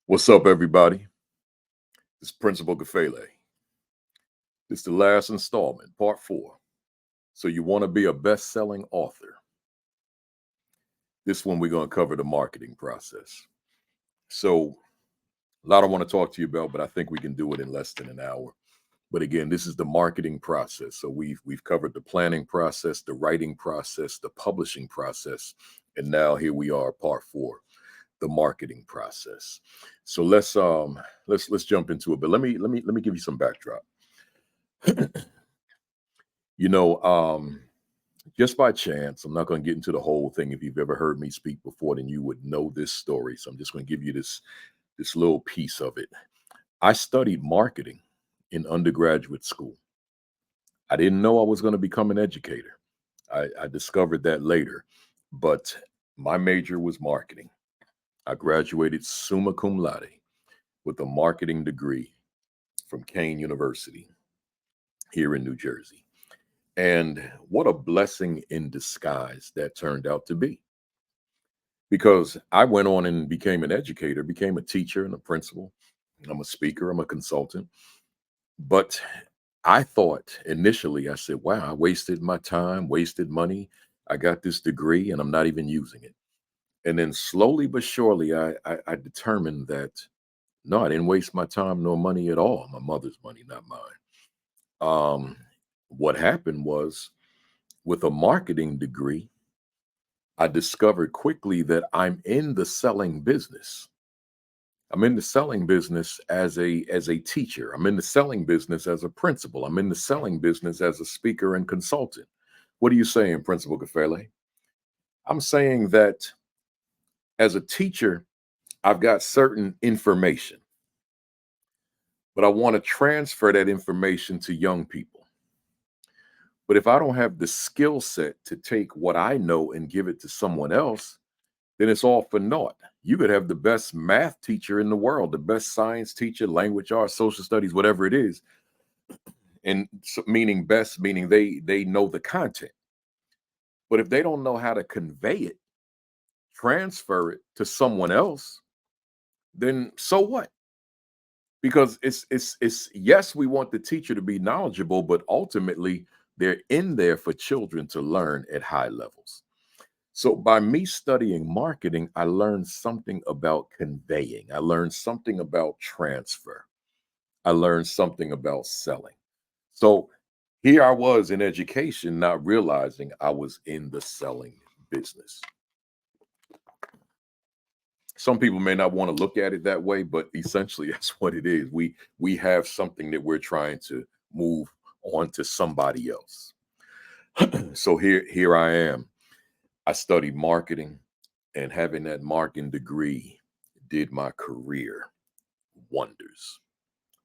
What's up, everybody? It's Principal Kafele. It's the last installment, part four. So, you want to be a best selling author? This one, we're going to cover the marketing process. So, a lot I want to talk to you about, but I think we can do it in less than an hour. But again, this is the marketing process. So, we've covered the planning process, the writing process, the publishing process, and now here we are, part four, the marketing process. So let's jump into it. But let me give you some backdrop. You know, just by chance, I'm not going to get into the whole thing. If you've ever heard me speak before, then you would know this story. So I'm just going to give you this little piece of it. I studied marketing in undergraduate school. I didn't know I was going to become an educator. I discovered that later, but my major was marketing. I graduated summa cum laude with a marketing degree from Kane University here in New Jersey. And what a blessing in disguise that turned out to be. Because I went on and became an educator, became a teacher and a principal. I'm a speaker, I'm a consultant. But I thought initially, I said, wow, I wasted my time, wasted money. I got this degree and I'm not even using it. And then slowly but surely, I determined that no, I didn't waste my time nor money at all. My mother's money, not mine. What happened was with a marketing degree, I discovered quickly that I'm in the selling business. I'm in the selling business as a teacher. I'm in the selling business as a principal. I'm in the selling business as a speaker and consultant. What are you saying, Principal Kafele? I'm saying that as a teacher, I've got certain information, but I want to transfer that information to young people. But if I don't have the skill set to take what I know and give it to someone else, then it's all for naught. You could have the best math teacher in the world, the best science teacher, language arts, social studies, whatever it is, and meaning best, meaning they know the content. But if they don't know how to convey it, transfer it to someone else, then so what? Because it's yes, we want the teacher to be knowledgeable, but ultimately they're in there for children to learn at high levels. So by me studying marketing, I learned something about conveying. I learned something about transfer. I learned something about selling. So here I was in education, not realizing I was in the selling business. Some people may not want to look at it that way, but essentially that's what it is. We have something that we're trying to move on to somebody else. So here I am. I studied marketing, and having that marketing degree did my career wonders,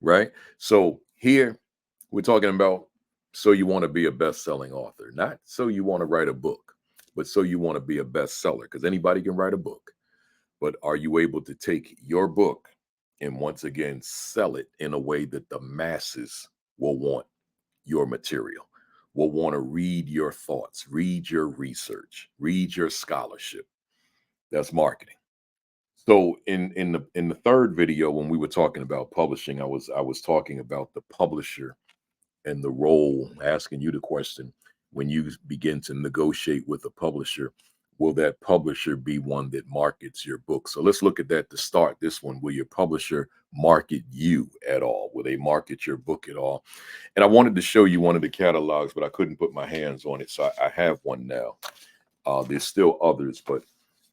right? So here we're talking about so you want to be a best-selling author, not so you want to write a book, but so you want to be a bestseller because anybody can write a book. But are you able to take your book and once again sell it in a way that the masses will want your material, will want to read your thoughts, read your research, read your scholarship? That's marketing. So in the third video when we were talking about publishing, I was talking about the publisher and the role, asking you the question, when you begin to negotiate with a publisher, will that publisher be one that markets your book? So let's look at that to start this one. Will your publisher market you at all? Will they market your book at all? And I wanted to show you one of the catalogs, but I couldn't put my hands on it. So I have one now. There's still others, but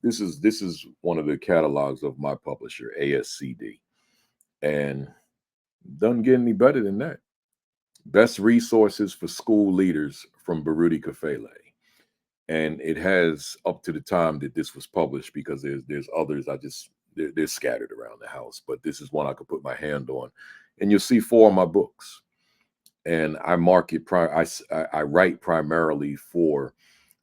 this is one of the catalogs of my publisher, ASCD. And doesn't get any better than that. Best resources for school leaders from Baruti Kafele. And it has up to the time that this was published, because there's others they're scattered around the house, but this is one I could put my hand on. And you'll see four of my books. And I I write primarily for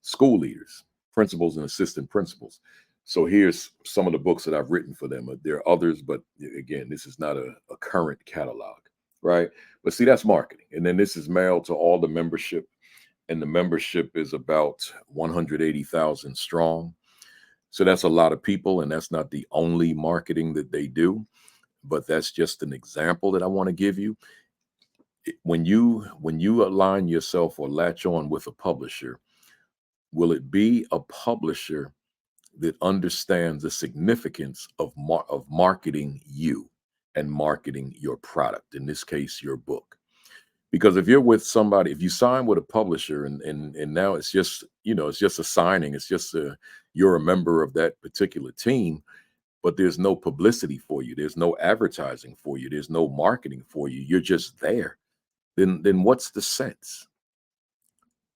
school leaders, principals and assistant principals. So here's some of the books that I've written for them. There are others, but again, this is not a current catalog, right? But see, that's marketing. And then this is mailed to all the membership, and the membership is about 180,000 strong. So that's a lot of people, and that's not the only marketing that they do, but that's just an example that I want to give you. When you align yourself or latch on with a publisher, will it be a publisher that understands the significance of marketing you and marketing your product, in this case your book? Because if you're with somebody, if you sign with a publisher and now it's just, it's just a signing, it's just a, you're a member of that particular team, but there's no publicity for you, there's no advertising for you, there's no marketing for you, you're just there, then what's the sense?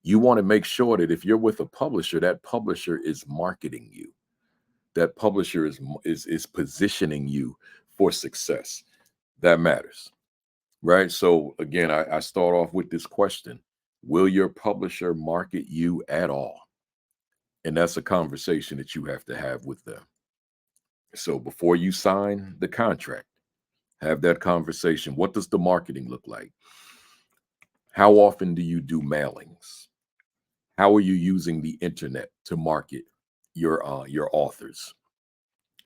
You want to make sure that if you're with a publisher, that publisher is marketing you, that publisher is positioning you for success. That matters, right? So again, I start off with this question: will your publisher market you at all? And that's a conversation that you have to have with them. So before you sign the contract, have that conversation. What does the marketing look like? How often do you do mailings? How are you using the internet to market your authors?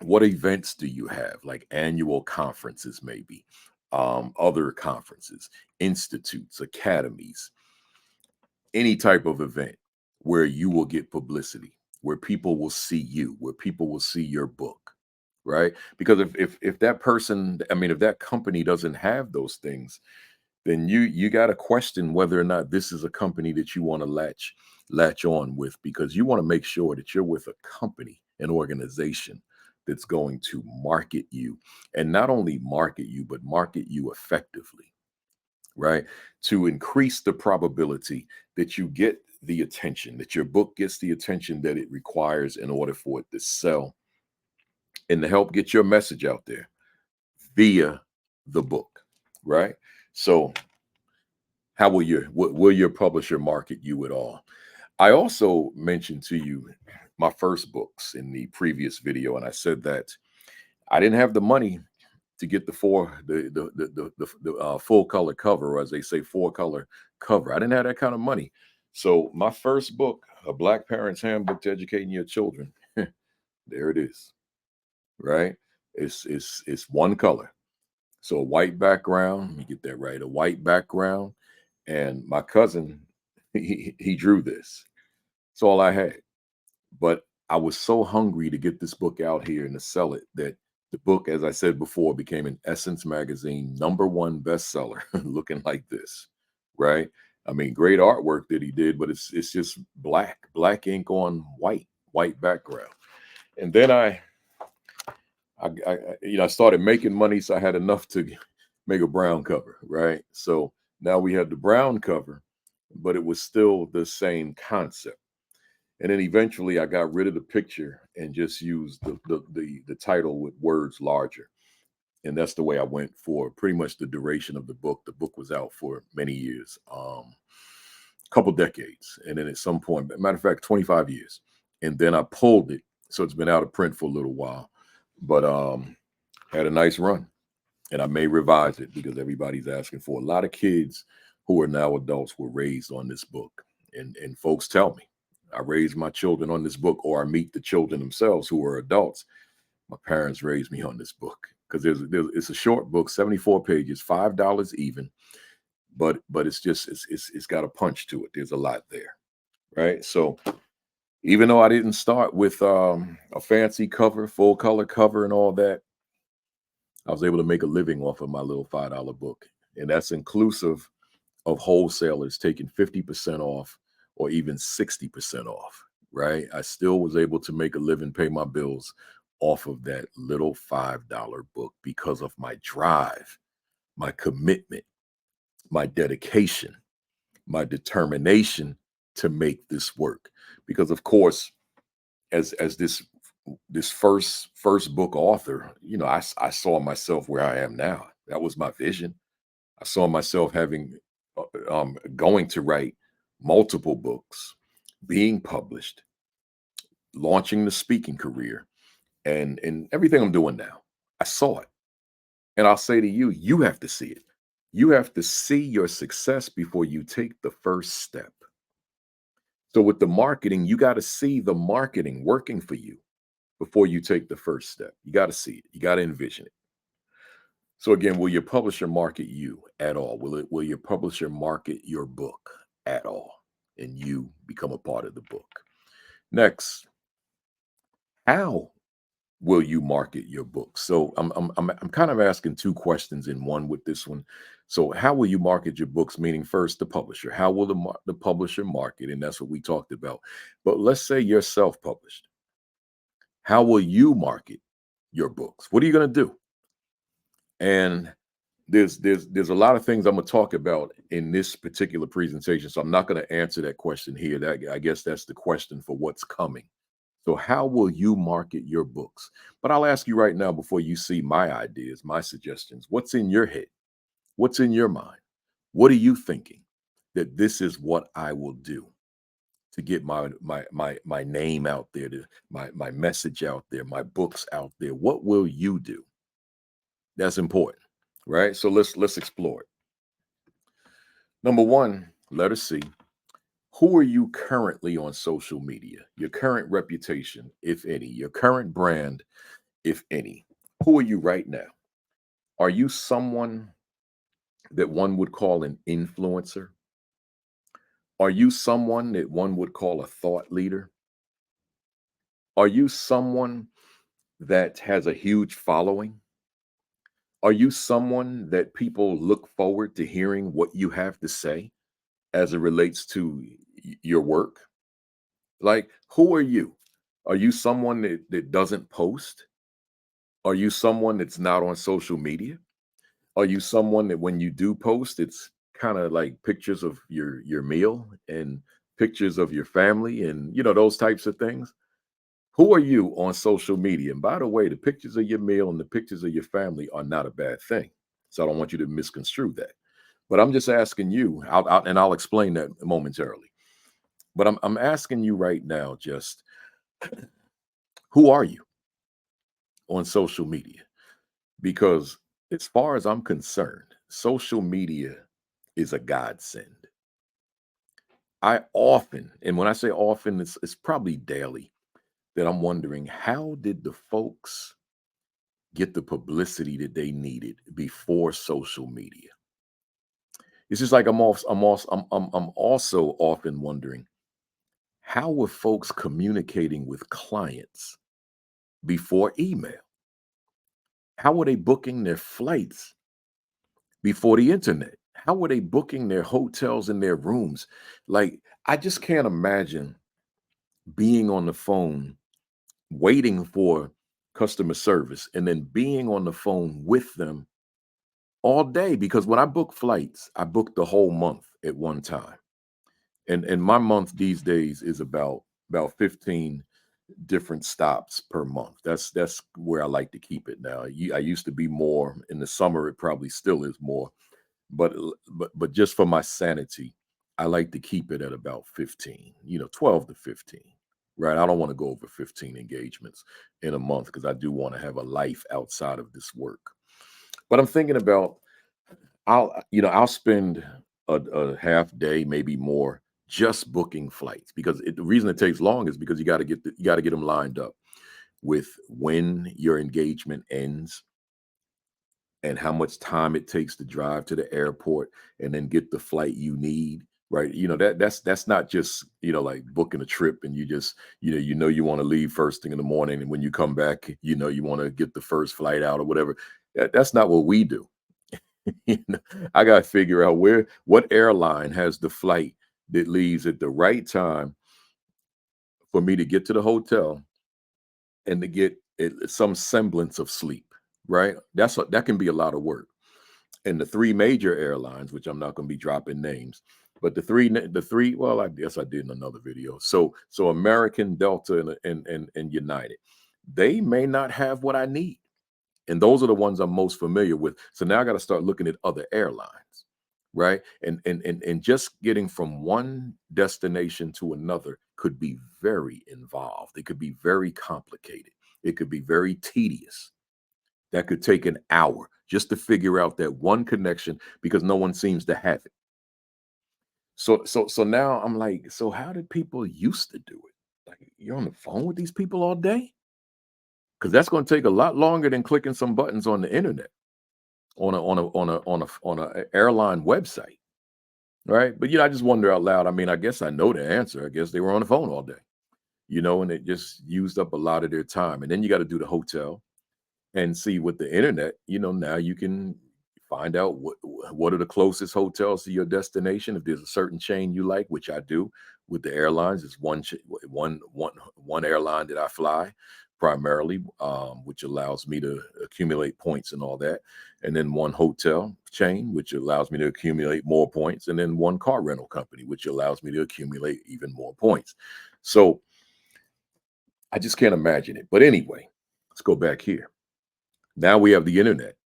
What events do you have, like annual conferences, maybe other conferences, institutes, academies, any type of event where you will get publicity, where people will see you, where people will see your book, right? Because if that person, I mean, if that company doesn't have those things, then you got to question whether or not this is a company that you want to latch on with, because you want to make sure that you're with a company, an organization that's going to market you, and not only market you, but market you effectively, right? To increase the probability that you get the attention, that your book gets the attention that it requires in order for it to sell and to help get your message out there via the book, right? So how will your publisher market you at all? I also mentioned to you my first books in the previous video, and I said that I didn't have the money to get the full color cover, or as they say, four color cover. I didn't have that kind of money. So my first book, A Black Parent's Handbook to Educating Your Children, there it is, right? It's one color. So a white background, let me get that right, a white background. And my cousin, he drew this. It's all I had. But I was so hungry to get this book out here and to sell it that the book, as I said before, became an Essence magazine #1 bestseller, looking like this, right? I mean, great artwork that he did, but it's just black ink on white background. And then I started making money, so I had enough to make a brown cover, right? So now we had the brown cover, but it was still the same concept. And then eventually I got rid of the picture and just used the title with words larger. And that's the way I went for pretty much the duration of the book. The book was out for many years, a couple decades. And then at some point, matter of fact, 25 years. And then I pulled it. So it's been out of print for a little while. But had a nice run. And I may revise it because everybody's asking for a lot of kids who are now adults were raised on this book. And folks tell me I raised my children on this book, or I meet the children themselves who are adults. My parents raised me on this book because it's a short book, 74 pages, $5 even, but it's got a punch to it. There's a lot there, right? So even though I didn't start with a fancy cover, full color cover, and all that, I was able to make a living off of my little $5 book, and that's inclusive of wholesalers taking 50% off or even 60% off, right? I still was able to make a living, pay my bills off of that little $5 book because of my drive, my commitment, my dedication, my determination to make this work. Because of course, as this first book author, I saw myself where I am now. That was my vision. I saw myself having going to write multiple books, being published, launching the speaking career, and everything I'm doing now. I saw it. And I'll say to you, you have to see it. You have to see your success before you take the first step. So with the marketing, you got to see the marketing working for you. before you take the first step. You got to see it. You got to envision it. So again, will your publisher market you at all? Will your publisher market your book at all? And you become a part of the book. Next, how will you market your book? So I'm kind of asking two questions in one with this one. So how will you market your books? Meaning first the publisher. How will the publisher market? And that's what we talked about. But let's say you're self-published. How will you market your books? What are you going to do? And there's a lot of things I'm going to talk about in this particular presentation. So I'm not going to answer that question here. That I guess that's the question for what's coming. So how will you market your books? But I'll ask you right now before you see my ideas, my suggestions, what's in your head? What's in your mind? What are you thinking that this is what I will do to get my name out there, to my message out there, my books out there? What will you do? That's important, right? So let's explore it. Number one, letter C. Who are you currently on social media? Your current reputation, if any, your current brand, if any. Who are you right now? Are you someone that one would call an influencer? Are you someone that one would call a thought leader? Are you someone that has a huge following? Are you someone that people look forward to hearing what you have to say as it relates to your work? Like, who are you? Are you someone that doesn't post? Are you someone that's not on social media? Are you someone that when you do post, it's kind of like pictures of your meal and pictures of your family and those types of things? Who are you on social media? And by the way, the pictures of your meal and the pictures of your family are not a bad thing. So I don't want you to misconstrue that. But I'm just asking you, and I'll explain that momentarily. But I'm asking you right now, just who are you on social media? Because as far as I'm concerned, social media is a godsend. I often, and when I say often, it's probably daily, that I'm wondering how did the folks get the publicity that they needed before social media? It's just like I'm also often wondering how were folks communicating with clients before email? How were they booking their flights before the internet? How were they booking their hotels and their rooms? Like, I just can't imagine being on the phone waiting for customer service and then being on the phone with them all day. Because when I book flights, I book the whole month at one time. And my month these days is about 15 different stops per month. That's where I like to keep it now. I used to be more in the summer. It probably still is more, but just for my sanity, I like to keep it at about 15. 12 to 15. Right? I don't want to go over 15 engagements in a month because I do want to have a life outside of this work. But I'm thinking about I'll spend a half day, maybe more, just booking flights because the reason it takes long is because you got to get them lined up with when your engagement ends and how much time it takes to drive to the airport and then get the flight you need. Right. That's not just, like booking a trip and you just, you want to leave first thing in the morning. And when you come back, you want to get the first flight out or whatever. That's not what we do. You know, I got to figure out what airline has the flight that leaves at the right time for me to get to the hotel and to get some semblance of sleep. Right. That can be a lot of work. And the three major airlines, which I'm not going to be dropping names, but the three, well, I guess I did in another video. So American, Delta, and United, they may not have what I need. And those are the ones I'm most familiar with. So now I got to start looking at other airlines, right? And just getting from one destination to another could be very involved. It could be very complicated. It could be very tedious. That could take an hour just to figure out that one connection because no one seems to have it. So now I'm like, so how did people used to do it? Like you're on the phone with these people all day? because that's going to take a lot longer than clicking some buttons on the internet, on a airline website, right? But I just wonder out loud. I mean, I guess I know the answer. I guess they were on the phone all day, and it just used up a lot of their time. And then you got to do the hotel. And see, with the internet, now you can find out what are the closest hotels to your destination. If there's a certain chain you like, which I do with the airlines, it's one airline that I fly primarily, which allows me to accumulate points and all that. And then one hotel chain, which allows me to accumulate more points. And then one car rental company, which allows me to accumulate even more points. So I just can't imagine it. But anyway, let's go back here. Now we have the internet.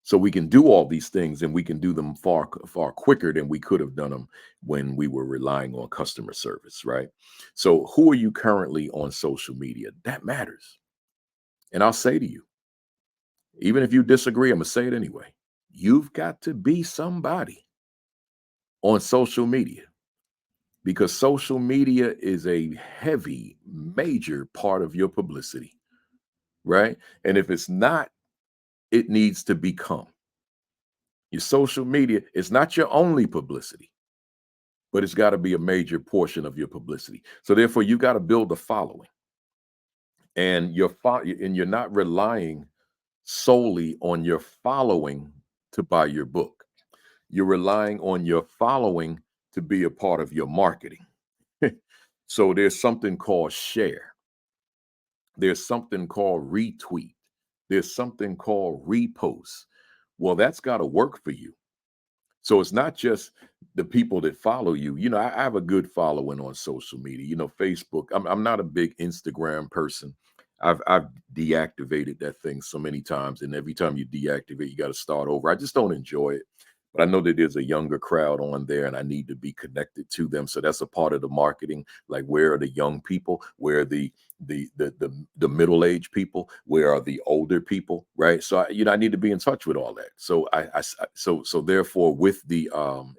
So we can do all these things, and we can do them far quicker than we could have done them when we were relying on customer service, right? So who are you currently on social media? That matters. And I'll say to you, even if you disagree, I'm going to say it anyway. You've got to be somebody on social media, because social media is a heavy, major part of your publicity, right? And if it's not, it needs to become. Your social media is not your only publicity, but it's got to be a major portion of your publicity. So therefore, you got to build a following, and you're not relying solely on your following to buy your book. You're relying on your following to be a part of your marketing. So there's something called share. There's something called retweet. There's something called repost. Well, that's got to work for you. So it's not just the people that follow you. I have a good following on social media. Facebook. I'm not a big Instagram person. I've deactivated that thing so many times, and every time you deactivate, you got to start over. I just don't enjoy it. But I know that there's a younger crowd on there, and I need to be connected to them. So that's a part of the marketing. Like, where are the young people? Where are the middle-aged people? Where are the older people? Right. So I need to be in touch with all that. So so therefore, with the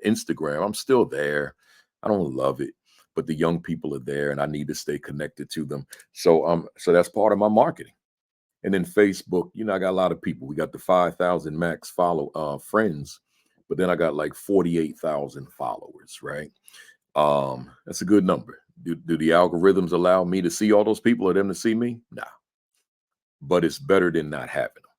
Instagram, I'm still there. I don't love it, but the young people are there, and I need to stay connected to them. So that's part of my marketing. And then Facebook, I got a lot of people. We got the 5,000 max friends, but then I got like 48,000 followers, right? That's a good number. Do the algorithms allow me to see all those people or them to see me? Nah, but it's better than not having them,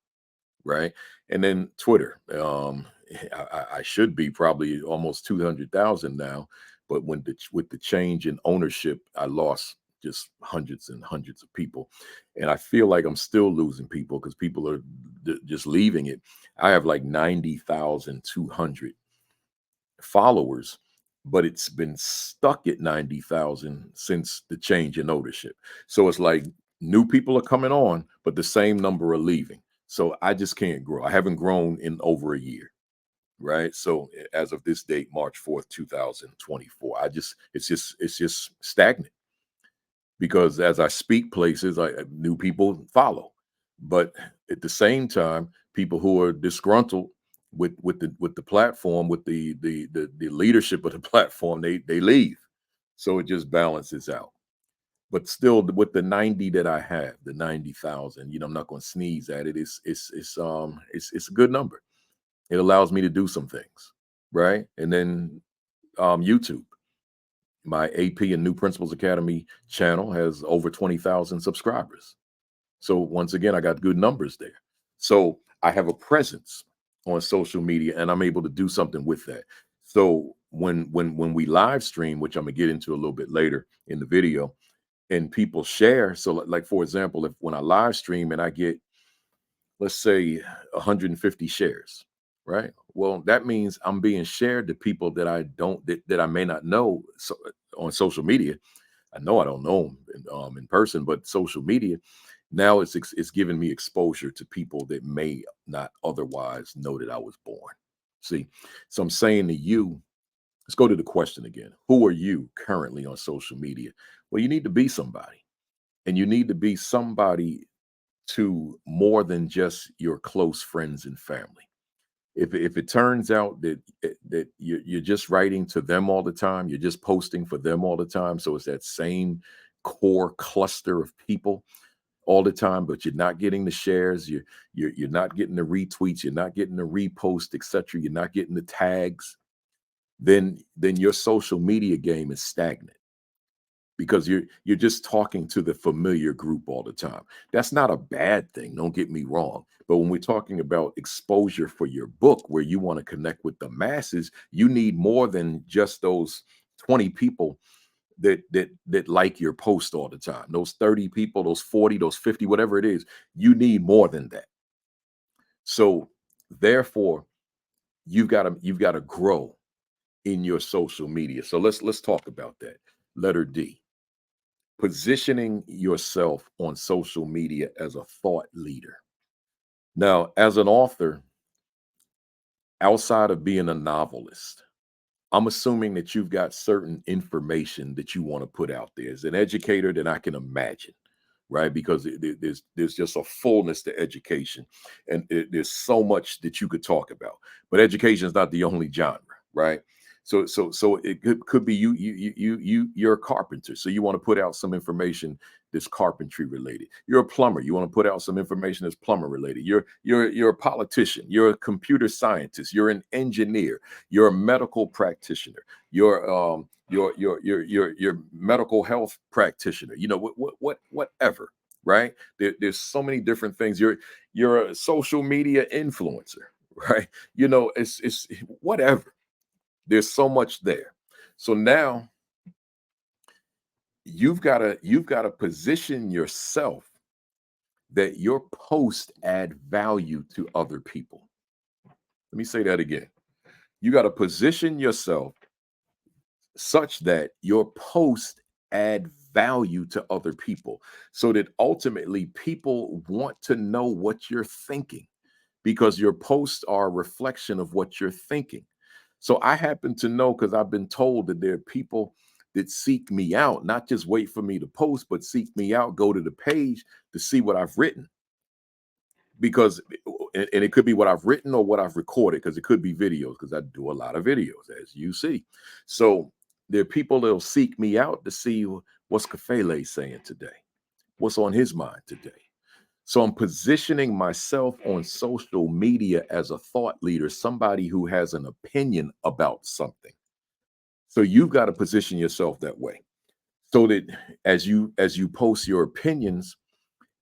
right? And then Twitter, I should be probably almost 200,000 now, but with the change in ownership, I lost just hundreds and hundreds of people, and I feel like I'm still losing people because people are just leaving it. I have like 90,200 followers, but it's been stuck at 90,000 since the change in ownership. So it's like new people are coming on, but the same number are leaving. So I just can't grow. I haven't grown in over a year, right? So as of this date, March 4th, 2024, it's just stagnant, because as I speak places, new people follow. But at the same time, people who are disgruntled with the platform, with the leadership of the platform, they leave. So it just balances out. But still, with the 90 that I have, the 90,000, I'm not going to sneeze at it. It's a good number. It allows me to do some things, right? And then YouTube. My AP and New Principles Academy channel has over 20,000 subscribers. So once again, I got good numbers there. So I have a presence on social media, and I'm able to do something with that. So when we live stream, which I'm gonna get into a little bit later in the video, and people share. So like for example, if when I live stream and I get, let's say, 150 shares, right? Well, that means I'm being shared to people that I may not know. So on social media, I know I don't know them in person, but social media now it's giving me exposure to people that may not otherwise know that I was born. See, so I'm saying to you, let's go to the question again. Who are you currently on social media? Well, you need to be somebody, and you need to be somebody to more than just your close friends and family. If it turns out that you're just writing to them all the time, you're just posting for them all the time, so it's that same core cluster of people, all the time, but you're not getting the shares, you're not getting the retweets, you're not getting the repost, etc. You're not getting the tags, then your social media game is stagnant because you're just talking to the familiar group all the time. That's not a bad thing, don't get me wrong. But when we're talking about exposure for your book where you want to connect with the masses, you need more than just those 20 people that like your post all the time. Those 30 people, those 40, those 50, whatever it is, you need more than that. So therefore, you've got to grow in your social media. So let's talk about that. Letter D, positioning yourself on social media as a thought leader. Now, as an author, outside of being a novelist, I'm assuming that you've got certain information that you want to put out there. As an educator, that I can imagine, right? Because there's just a fullness to education, and there's so much that you could talk about. But education is not the only genre, right? So it could be you're a carpenter, so you want to put out some information that's carpentry related. You're a plumber, you want to put out some information that's plumber related. You're a politician, you're a computer scientist, you're an engineer, you're a medical practitioner, your medical health practitioner, whatever, right? There's so many different things. You're a social media influencer, right? It's whatever. There's so much there. So now you've got to position yourself that your post add value to other people. Let me say that again. You got to position yourself such that your post add value to other people so that ultimately people want to know what you're thinking because your posts are a reflection of what you're thinking. So I happen to know because I've been told that there are people that seek me out, not just wait for me to post, but seek me out, go to the page to see what I've written. Because and it could be what I've written or what I've recorded, because it could be videos, because I do a lot of videos, as you see. So there are people that'll seek me out to see what's Kafele saying today, what's on his mind today. So I'm positioning myself on social media as a thought leader, somebody who has an opinion about something. So you've got to position yourself that way. So that as you post your opinions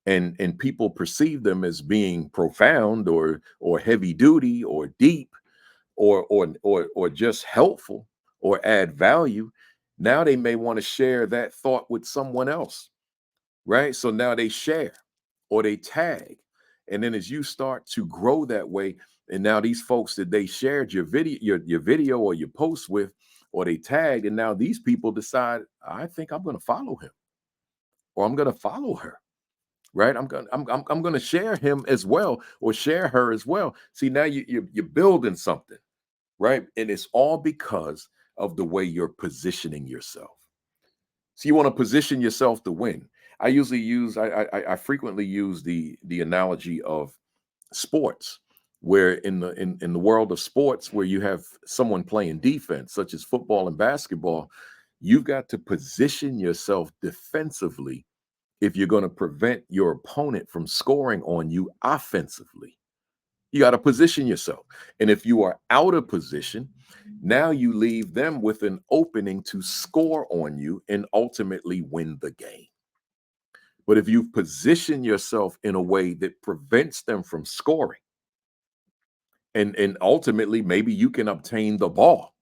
and people perceive them as being profound or heavy duty or deep or just helpful or add value, now they may want to share that thought with someone else, right? So now they share or they tag. And then as you start to grow that way, and now these folks that they shared your video or your post with, or they tagged, and now these people decide, I think I'm going to follow him or I'm going to follow her. Right, I'm going to share him as well or share her as well. See, now you're building something, right? And it's all because of the way you're positioning yourself. So you want to position yourself to win. I frequently use the analogy of sports, where in the world of sports, where you have someone playing defense, such as football and basketball, you've got to position yourself defensively if you're going to prevent your opponent from scoring on you offensively. You got to position yourself. And if you are out of position, now you leave them with an opening to score on you and ultimately win the game. But if you position yourself in a way that prevents them from scoring, and ultimately maybe you can obtain the ball,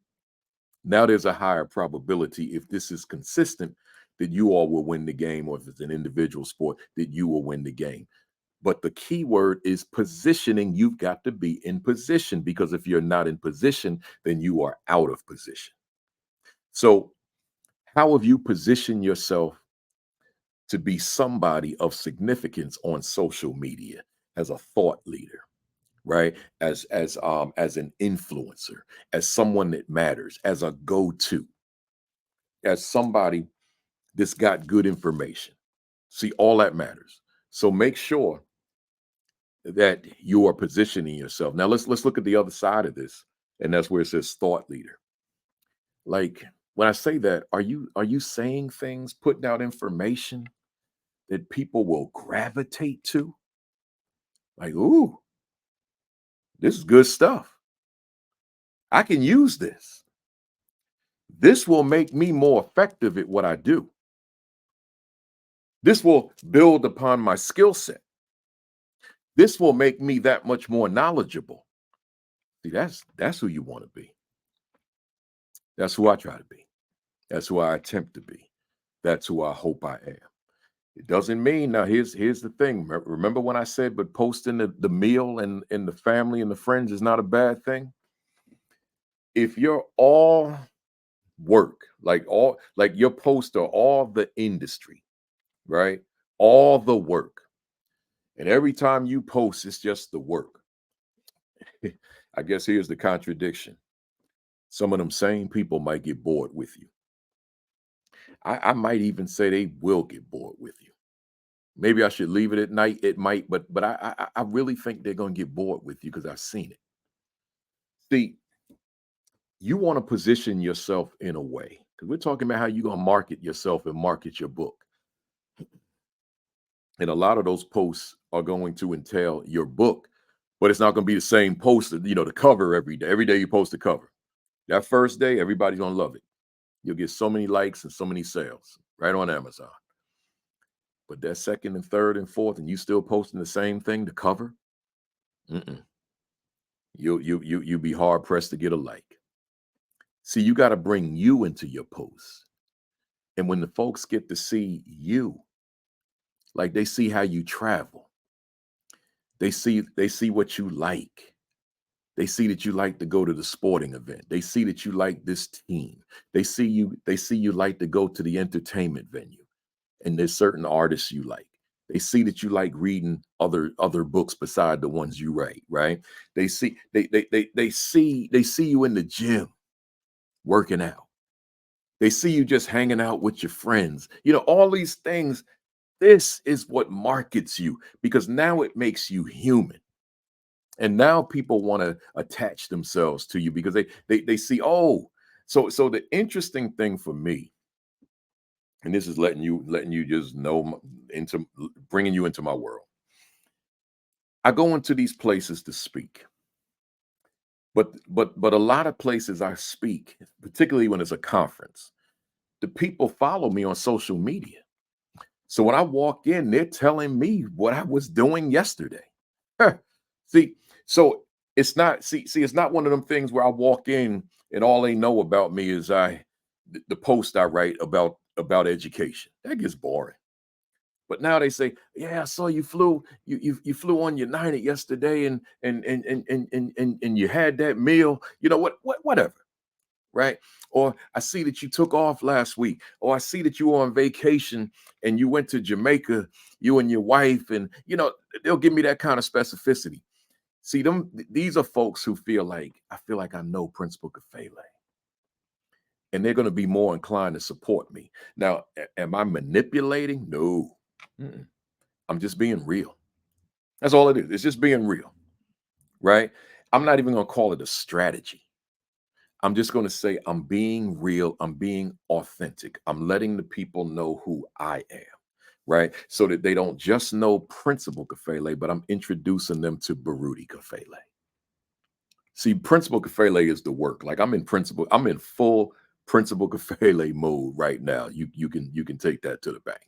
now there's a higher probability, if this is consistent, that you all will win the game, or if it's an individual sport, that you will win the game. But the key word is positioning. You've got to be in position, because if you're not in position, then you are out of position. So, how have you positioned yourself to be somebody of significance on social media as a thought leader, right? As an influencer, as someone that matters, as a go-to, as somebody that's got good information. See, all that matters. So make sure that you are positioning yourself. Now let's look at the other side of this, and that's where it says thought leader. Like when I say that, are you saying things, putting out information that people will gravitate to. Like, ooh, this is good stuff. I can use this. This will make me more effective at what I do. This will build upon my skill set. This will make me that much more knowledgeable. See, that's who you want to be. That's who I try to be. That's who I attempt to be. That's who I hope I am. It doesn't mean now. Here's the thing. Remember when I said, but posting the meal and the family and the friends is not a bad thing. If you're all work, like your posts are all the industry, right? All the work, and every time you post, it's just the work. I guess here's the contradiction. Some of them same people might get bored with you. I might even say they will get bored with you. Maybe I should leave it at night. It might, but I really think they're gonna get bored with you because I've seen it. See, you want to position yourself in a way because we're talking about how you're gonna market yourself and market your book. And a lot of those posts are going to entail your book, but it's not going to be the same post, the cover every day. Every day you post the cover. That first day, everybody's going to love it. You'll get so many likes and so many sales right on Amazon. But that second and third and fourth, and you still posting the same thing, the cover, mm-mm. You'll be hard pressed to get a like. See, you got to bring you into your posts. And when the folks get to see you, like they see how you travel, they see what you like. They see that you like to go to the sporting event. They see that you like this team. They see you like to go to the entertainment venue. And there's certain artists you like. They see that you like reading other books beside the ones you write, right? They see you in the gym working out. They see you just hanging out with your friends. All these things. This is what markets you because now it makes you human. And now people want to attach themselves to you because they see, oh, so the interesting thing for me, and this is letting you just know into bringing you into my world. I go into these places to speak, but a lot of places I speak, particularly when it's a conference, the people follow me on social media. So when I walk in, they're telling me what I was doing yesterday. See, so it's not one of them things where I walk in and all they know about me is the post I write about education. That gets boring. But now they say, yeah, I saw you flew on United yesterday and you had that meal. You know whatever, right? Or I see that you took off last week, or I see that you were on vacation and you went to Jamaica, you and your wife, and they'll give me that kind of specificity. See, these are folks who I feel like I know Principal Kafele, and they're going to be more inclined to support me. Now, am I manipulating? No. Mm-mm. I'm just being real. That's all it is. It's just being real, right? I'm not even going to call it a strategy. I'm just going to say I'm being real. I'm being authentic. I'm letting the people know who I am, right? So that they don't just know Principal Kafele, but I'm introducing them to Baruti Kafele. See, Principal Kafele is the work. Like I'm in full Principal Kafele mode right now. You can take that to the bank.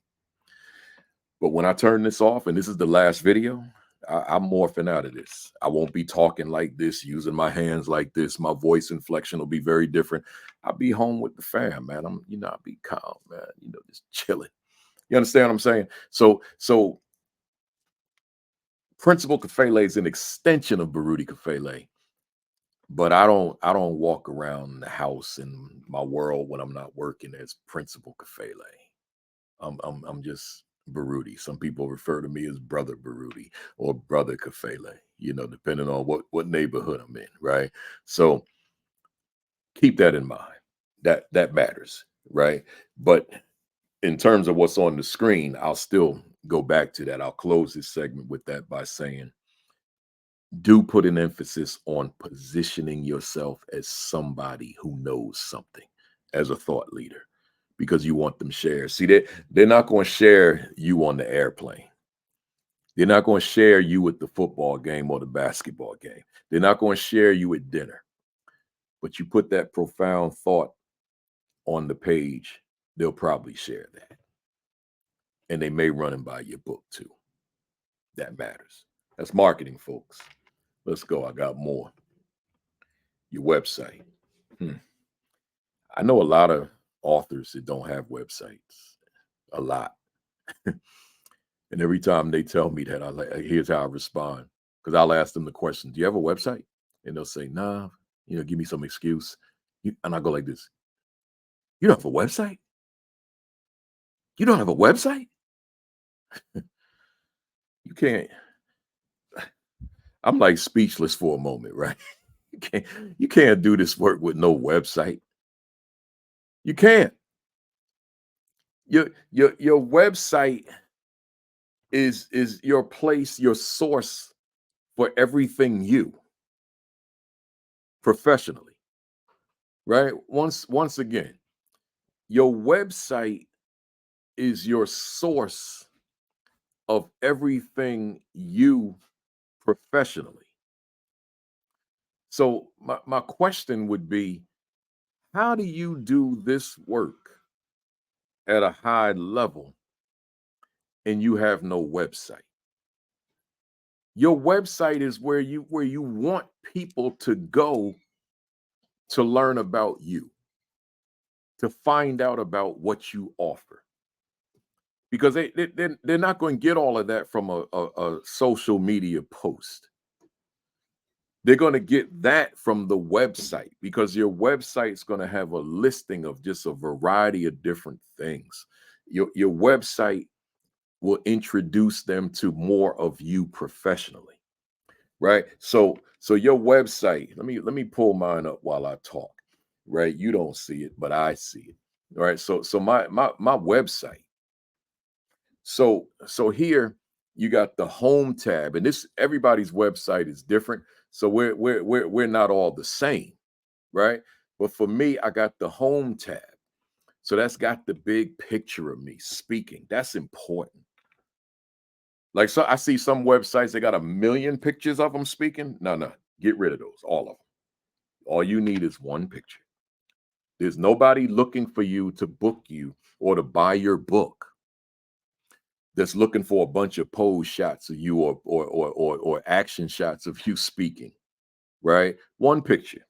But when I turn this off, and this is the last video, I'm morphing out of this. I won't be talking like this, using my hands like this. My voice inflection will be very different. I'll be home with the fam, man. I'll be calm, man. Just chilling. You understand what I'm saying? So Principal Kafele is an extension of Baruti Kafele, but I don't walk around the house in my world when I'm not working as Principal Kafele. I'm just Baruti. Some people refer to me as Brother Baruti or Brother Kafele, depending on what neighborhood I'm in, right? So keep that in mind. That matters, right? But in terms of what's on the screen, I'll still go back to that. I'll close this segment with that by saying, do put an emphasis on positioning yourself as somebody who knows something, as a thought leader. because you want them shared. See, they're not going to share you on the airplane. They're not going to share you at the football game or the basketball game. They're not going to share you at dinner. But you put that profound thought on the page, they'll probably share that. And they may run and buy your book too. That matters. That's marketing, folks. Let's go. I got more. Your website. I know a lot of authors that don't have websites. A lot. And every time they tell me that, here's how I respond. Because I'll ask them the question, do you have a website? And they'll say, nah, give me some excuse. And I go like this. You don't have a website? You don't have a website? You can't. I'm like speechless for a moment, right? You can't do this work with no website. You can't. Your website is your place, your source for everything you professionally, right? Once again, your website is your source of everything you professionally. So my question would be, how do you do this work at a high level and you have no website? Your website is where you want people to go to learn about you, to find out about what you offer. Because they're not going to get all of that from a social media post. They're going to get that from the website, because your website's going to have a listing of just a variety of different things. Your website will introduce them to more of you professionally, right? So your website, let me pull mine up while I talk, right? You don't see it, but I see it. All right. So my website. So here you got the home tab, and this, everybody's website is different. So we're not all the same, right? But for me, I got the home tab. So that's got the big picture of me speaking. That's important. Like, so I see some websites, they got a million pictures of them speaking. No, get rid of those, all of them. All you need is one picture. There's nobody looking for you to book you or to buy your book that's looking for a bunch of pose shots of you or action shots of you speaking, right? One picture.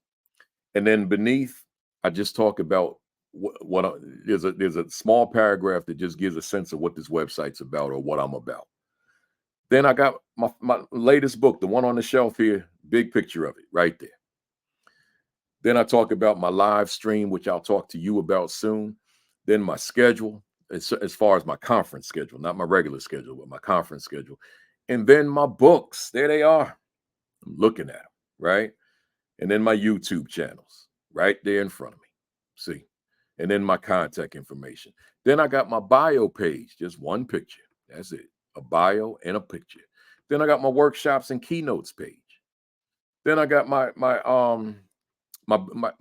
And then beneath, I just talk about there's a small paragraph that just gives a sense of what this website's about or what I'm about. Then I got my latest book, the one on the shelf here, big picture of it right there. Then I talk about my live stream, which I'll talk to you about soon. Then my schedule, as far as my conference schedule, not my regular schedule, but my conference schedule. And then my books, there they are. I'm looking at them, right? And then my YouTube channels, right there in front of me. See? And then my contact information. Then I got my bio page, just one picture. That's it. A bio and a picture. Then I got my workshops and keynotes page. Then I got my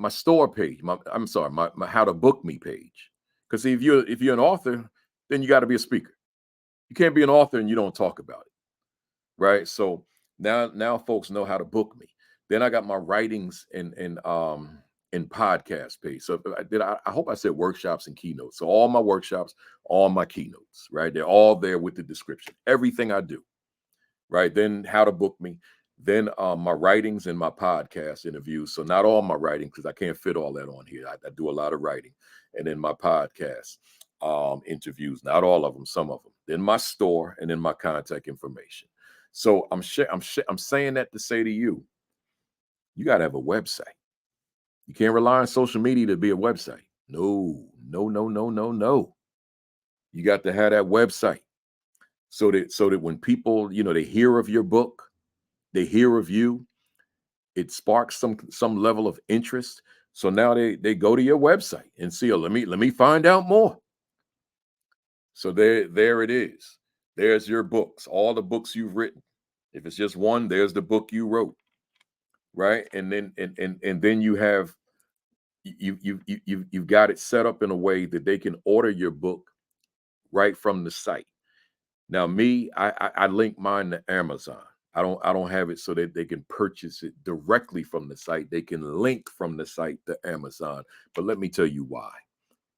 store page. My how to book me page. Because if you're an author, then you got to be a speaker. You can't be an author and you don't talk about it, right? So now folks know how to book me. Then I got my writings and podcast page. So I hope I said workshops and keynotes. So all my workshops, all my keynotes, right? They're all there with the description. Everything I do, right? Then how to book me. Then my writings and my podcast interviews. So not all my writing, because I can't fit all that on here. I do a lot of writing. And then my podcast interviews, not all of them, some of them. Then my store, and then my contact information. So I'm saying that to say to you, you got to have a website. You can't rely on social media to be a website. No. You got to have that website so that when people, they hear of your book, they hear of you, it sparks some level of interest. So now they go to your website and see, let me find out more. So there it is. There's your books, all the books you've written. If it's just one, there's the book you wrote, right? And then and then you have You've got it set up in a way that they can order your book right from the site. Now, me, I link mine to Amazon. I don't have it so that they can purchase it directly from the site. They can link from the site to Amazon. But let me tell you why.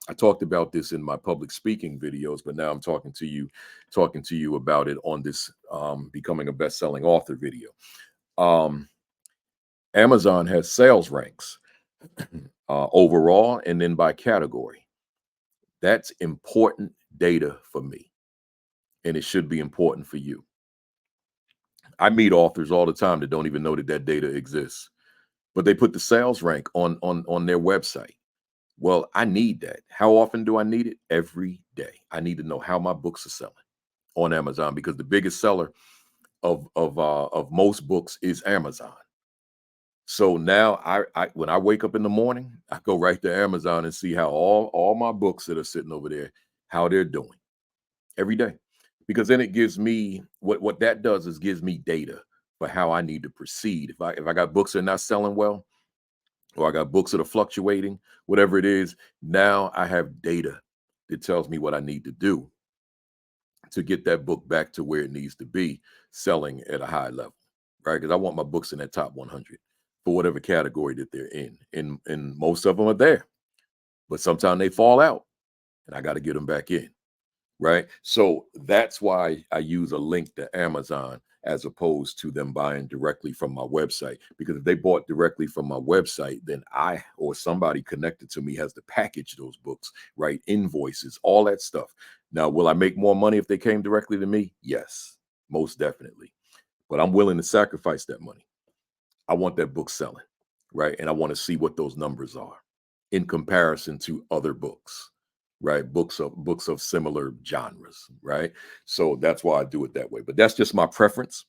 I talked about this in my public speaking videos, but now I'm talking to you about it on this becoming a best-selling author video. Um, Amazon has sales ranks overall and then by category. That's important data for me, and it should be important for you. I meet authors all the time that don't even know that that data exists, but they put the sales rank on their website. Well, I need that. How often do I need it? Every day. I need to know how my books are selling on Amazon because the biggest seller of most books is Amazon. So now I when I wake up in the morning, I go right to Amazon and see how all my books that are sitting over there, how they're doing every day. Because then it gives me what that does is gives me data for how I need to proceed. If I got books that are not selling well, or I got books that are fluctuating, whatever it is, now I have data that tells me what I need to do to get that book back to where it needs to be, selling at a high level, right? Because I want my books in that top 100 for whatever category that they're in. And most of them are there, but sometimes they fall out and I got to get them back in. Right. So that's why I use a link to Amazon as opposed to them buying directly from my website. Because if they bought directly from my website, then I or somebody connected to me has to package those books, right? Invoices, all that stuff. Now, will I make more money if they came directly to me? Yes, most definitely. But I'm willing to sacrifice that money. I want that book selling, right? And I want to see what those numbers are in comparison to other books, right? Books of similar genres, right? So that's why I do it that way. But that's just my preference.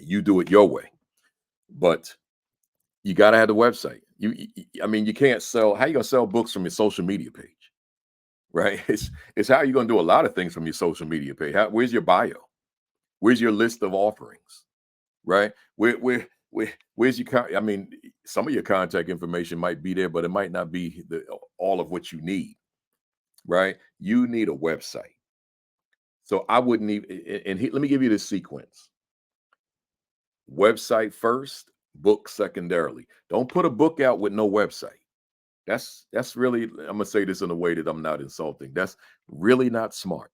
You do it your way, but you got to have the website. I mean, you can't sell. How you gonna sell books from your social media page, right? It's how you gonna do a lot of things from your social media page. Where's your bio? Where's your list of offerings? Right? Where's your I mean, some of your contact information might be there, but it might not be all of what you need, right? You need a website. So I wouldn't even let me give you this sequence. Website first, book secondarily. Don't put a book out with no website. That's really, I'm gonna say this in a way that I'm not insulting. That's really not smart.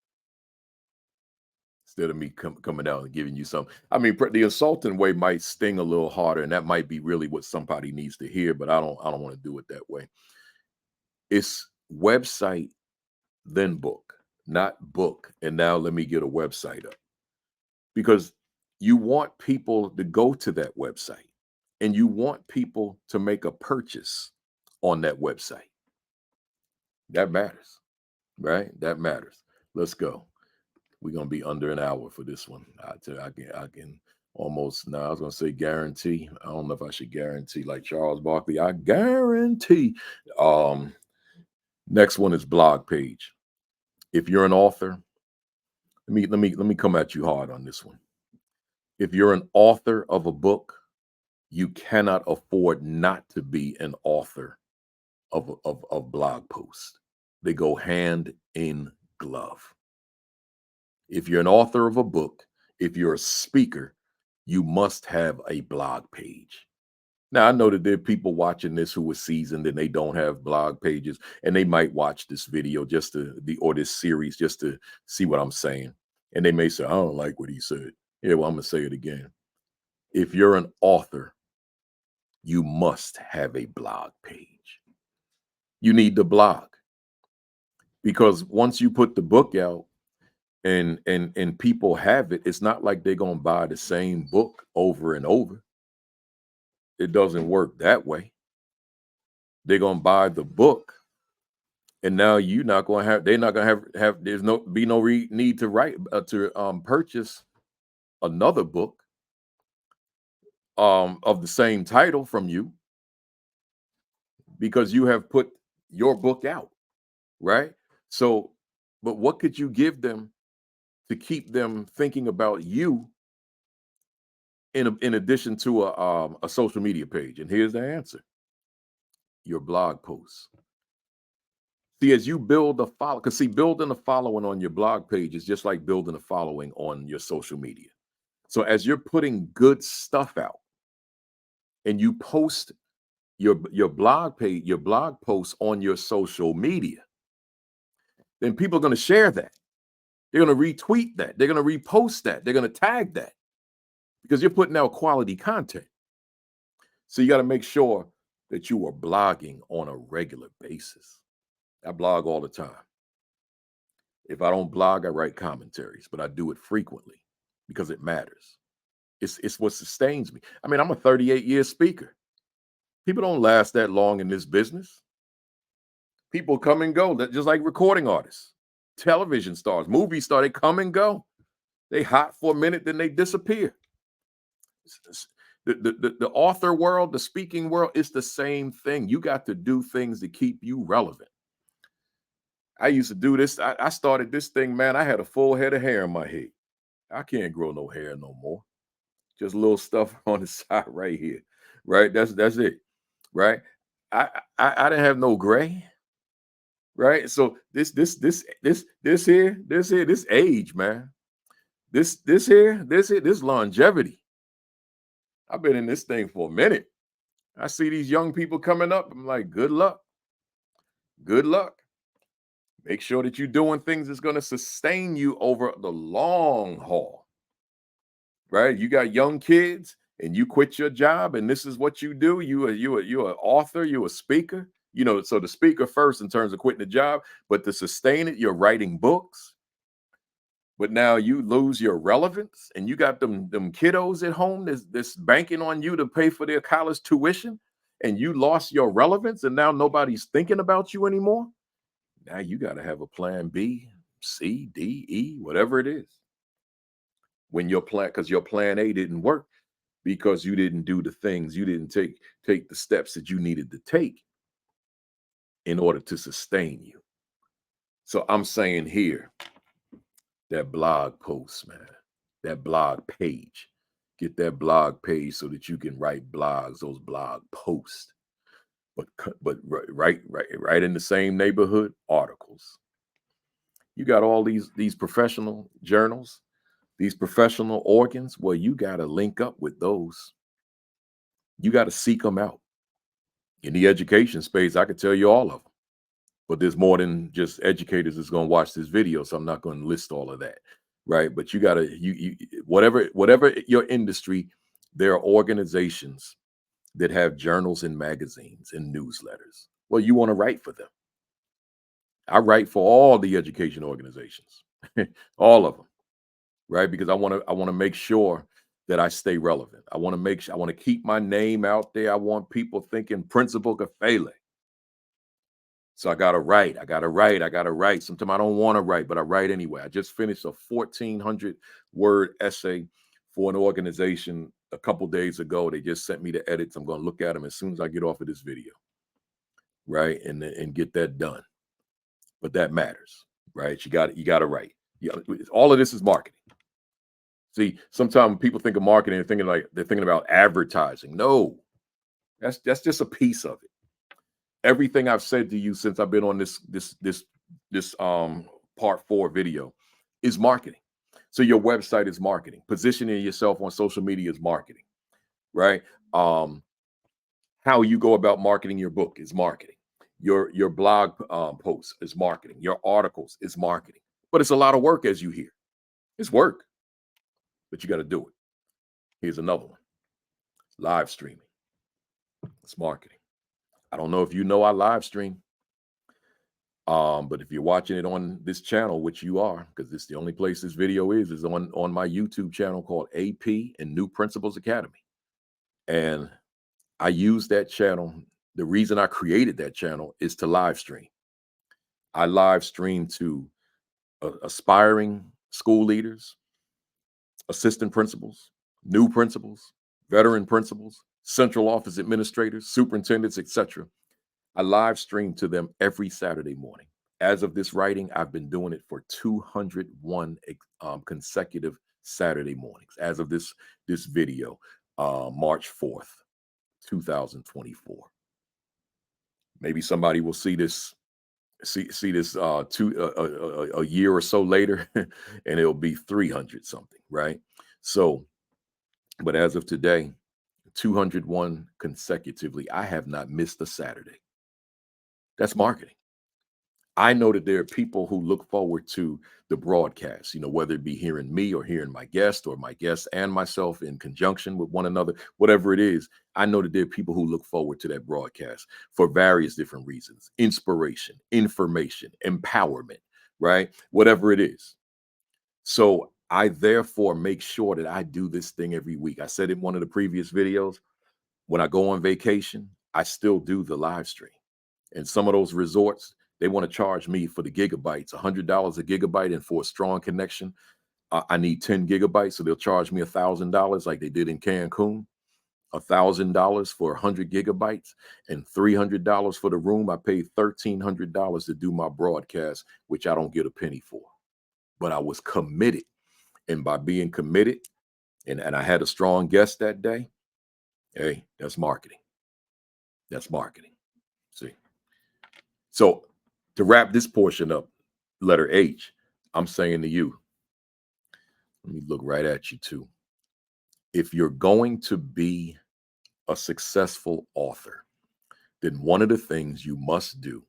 Instead of me coming out and giving you some. I mean, the insulting way might sting a little harder, and that might be really what somebody needs to hear. But I don't want to do it that way. It's website then book, not book. And now let me get a website up because you want people to go to that website, and you want people to make a purchase on that website. That matters, right? That matters. Let's go. We're gonna be under an hour for this one. I can almost now. I was gonna say guarantee. I don't know if I should guarantee like Charles Barkley. I guarantee. Um, Next one is blog page. If you're an author, let me come at you hard on this one. If you're an author of a book, you cannot afford not to be an author of blog posts. They go hand in glove. If you're an author of a book, if you're a speaker, you must have a blog page. Now, I know that there are people watching this who are seasoned and they don't have blog pages, and they might watch this video just or this series just to see what I'm saying. And they may say, I don't like what he said. Yeah, well, I'm going to say it again. If you're an author, you must have a blog page. You need the blog because once you put the book out, and people have it, it's not like they're gonna buy the same book over and over. It doesn't work that way. They're gonna buy the book, and now you're not gonna have. They're not gonna have. There's no need to purchase another book of the same title from you because you have put your book out, right? So, but what could you give them to keep them thinking about you in addition to a social media page? And here's the answer: your blog posts. See, as you build a follow, because see, building a following on your blog page is just like building a following on your social media. So as you're putting good stuff out and you post your blog page, your blog posts on your social media, then people are going to share that. They're going to retweet that. They're going to repost that. They're going to tag that because you're putting out quality content. So you got to make sure that you are blogging on a regular basis. I blog all the time. If I don't blog, I write commentaries, but I do it frequently because it matters. It's what sustains me. I mean, I'm a 38-year speaker. People don't last that long in this business. People come and go, just like recording artists, television stars, movie stars, they come and go. They hot for a minute, then they disappear. The author world, the speaking world, it's the same thing. You got to do things to keep you relevant. I used to do this. I started this thing, man. I had a full head of hair in my head. I can't grow no hair no more. Just a little stuff on the side right here. Right? That's it. Right? I didn't have no gray. Right? So this age, man. This longevity. I've been in this thing for a minute. I see these young people coming up. I'm like, good luck. Good luck. Make sure that you're doing things that's going to sustain you over the long haul. Right? You got young kids and you quit your job and this is what you do. You're an author, you're a speaker. You know, so the speaker first in terms of quitting the job, but to sustain it, you're writing books. But now you lose your relevance and you got them kiddos at home that's banking on you to pay for their college tuition and you lost your relevance and now nobody's thinking about you anymore. Now you got to have a plan B, C, D, E, whatever it is. When your plan, because your plan A didn't work because you didn't do the things, you didn't take the steps that you needed to take in order to sustain you. So I'm saying here, that blog post, man, that blog page, get that blog page so that you can write blogs, those blog posts, but right in the same neighborhood, articles. You got all these professional journals, these professional organs. Well, you got to link up with those. You got to seek them out. In the education space, I could tell you all of them, but there's more than just educators that's going to watch this video, so I'm not going to list all of that, right? But you got to you whatever your industry, there are organizations that have journals and magazines and newsletters. Well, you want to write for them. I write for all the education organizations, all of them, right? Because I want to make sure that I stay relevant. I want to make sure I want to keep my name out there. I want people thinking Principal Kafele. So I gotta write. I gotta write. I gotta write. Sometimes I don't want to write, but I write anyway. I just finished a 1,400 word essay for an organization a couple days ago. They just sent me the edits. I'm going to look at them as soon as I get off of this video, right? And get that done. But that matters, right? You got to write. All of this is marketing. See, sometimes people think of marketing and they're thinking about advertising. No, that's just a piece of it. Everything I've said to you since I've been on this part 4 video is marketing. So your website is marketing. Positioning yourself on social media is marketing, right? How you go about marketing your book is marketing. Your blog posts is marketing. Your articles is marketing. But it's a lot of work, as you hear. It's work, but you got to do it. Here's another one: live streaming. It's marketing. I don't know if you know I live stream. But if you're watching it on this channel, which you are, because it's the only place this video is on my YouTube channel called AP and New Principles Academy. And I use that channel. The reason I created that channel is to live stream. I live stream to aspiring school leaders, assistant principals, new principals, veteran principals, central office administrators, superintendents, etc. I live stream to them every Saturday morning. As of this writing, I've been doing it for 201 consecutive Saturday mornings. As of this video, March 4th, 2024. Maybe somebody will see this a year or so later, and it'll be 300 something, right? So, but as of today, 201 consecutively, I have not missed a Saturday. That's marketing. I know that there are people who look forward to the broadcast, whether it be hearing me or hearing my guest, or my guest and myself in conjunction with one another, whatever it is. I know that there are people who look forward to that broadcast for various different reasons: inspiration, information, empowerment, right? Whatever it is. So I therefore make sure that I do this thing every week. I said in one of the previous videos, when I go on vacation, I still do the live stream. And some of those resorts, they want to charge me for the gigabytes, $100 a gigabyte. And for a strong connection, I need 10 gigabytes. So they'll charge me $1,000 like they did in Cancun, $1,000 for 100 gigabytes, and $300 for the room. I paid $1,300 to do my broadcast, which I don't get a penny for. But I was committed. And by being committed, and I had a strong guest that day, hey, that's marketing. That's marketing. See? So to wrap this portion up, letter H, I'm saying to you, let me look right at you too. If you're going to be a successful author, then one of the things you must do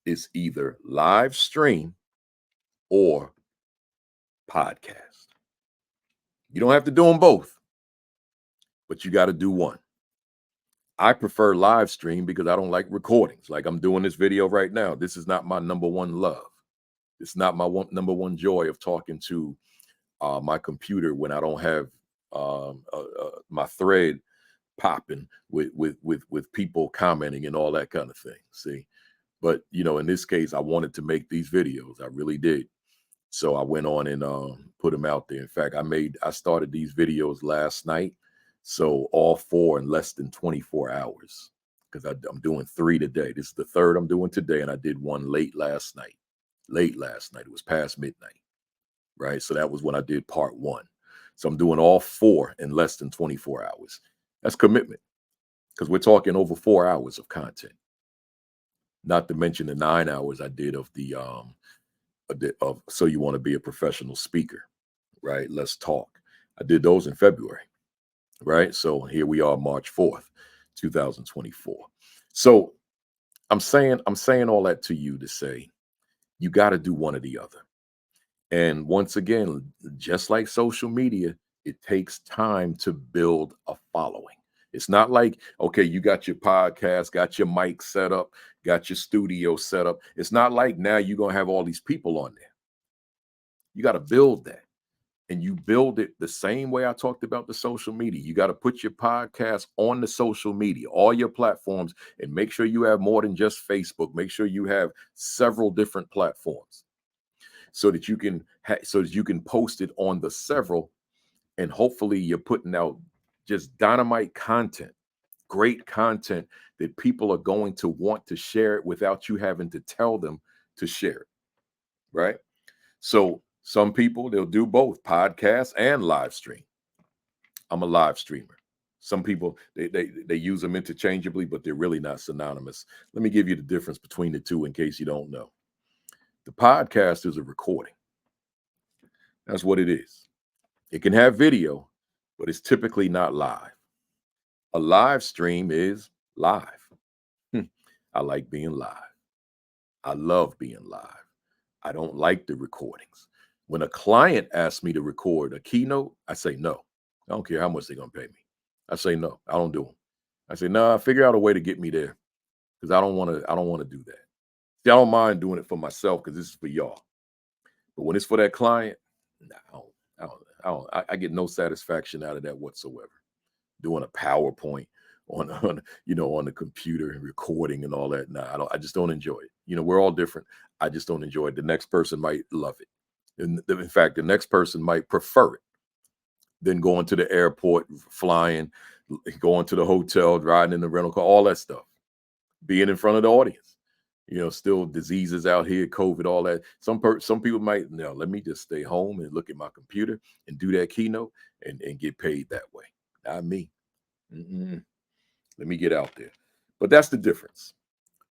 is either live stream or podcast. You don't have to do them both, but you got to do one. I prefer live stream because I don't like recordings. Like I'm doing this video right now. This is not my number one love. It's not my number one joy of talking to my computer when I don't have my thread popping with people commenting and all that kind of thing. See, but in this case, I wanted to make these videos. I really did. So I went on and put them out there. In fact, I started these videos last night. So all four in less than 24 hours, because I'm doing 3 today. This is the third I'm doing today, and I did one late last night. Late last night. It was past midnight. Right. So that was when I did part 1. So I'm doing all 4 in less than 24 hours. That's commitment, because we're talking over 4 hours of content, not to mention the 9 hours I did of the of So You Want to Be a Professional Speaker, right? Let's talk. I did those in February, right? So here we are, March 4th, 2024. So I'm saying all that to you to say you got to do one or the other. And once again, just like social media, it takes time to build a following. It's not like, okay, you got your podcast, got your mic set up, got your studio set up. It's not like now you're going to have all these people on there. You got to build that. And you build it the same way I talked about the social media. You got to put your podcast on the social media, all your platforms, and make sure you have more than just Facebook. Make sure you have several different platforms, so that you can post it on the several, and hopefully you're putting out just dynamite content, great content that people are going to want to share it without you having to tell them to share it, right? So some people, they'll do both podcast and live stream. I'm a live streamer. Some people, they use them interchangeably, but they're really not synonymous. Let me give you the difference between the two in case you don't know. The podcast is a recording. That's what it is. It can have video, but it's typically not live. A live stream is live. I like being live. I love being live. I don't like the recordings. When a client asks me to record a keynote, I say no. I don't care how much they're going to pay me. I say no. I don't do them. I say, no, figure out a way to get me there, because I don't want to do that. See, I don't mind doing it for myself because this is for y'all. But when it's for that client, nah, I get no satisfaction out of that whatsoever. Doing a PowerPoint on the computer and recording and all that. Nah, I just don't enjoy it. We're all different. I just don't enjoy it. The next person might love it. And in fact, the next person might prefer it than going to the airport, flying, going to the hotel, riding in the rental car, all that stuff. Being in front of the audience. Still diseases out here, COVID, all that. Some people might, let me just stay home and look at my computer and do that keynote and get paid that way. Not me. Let me get out there. But that's the difference.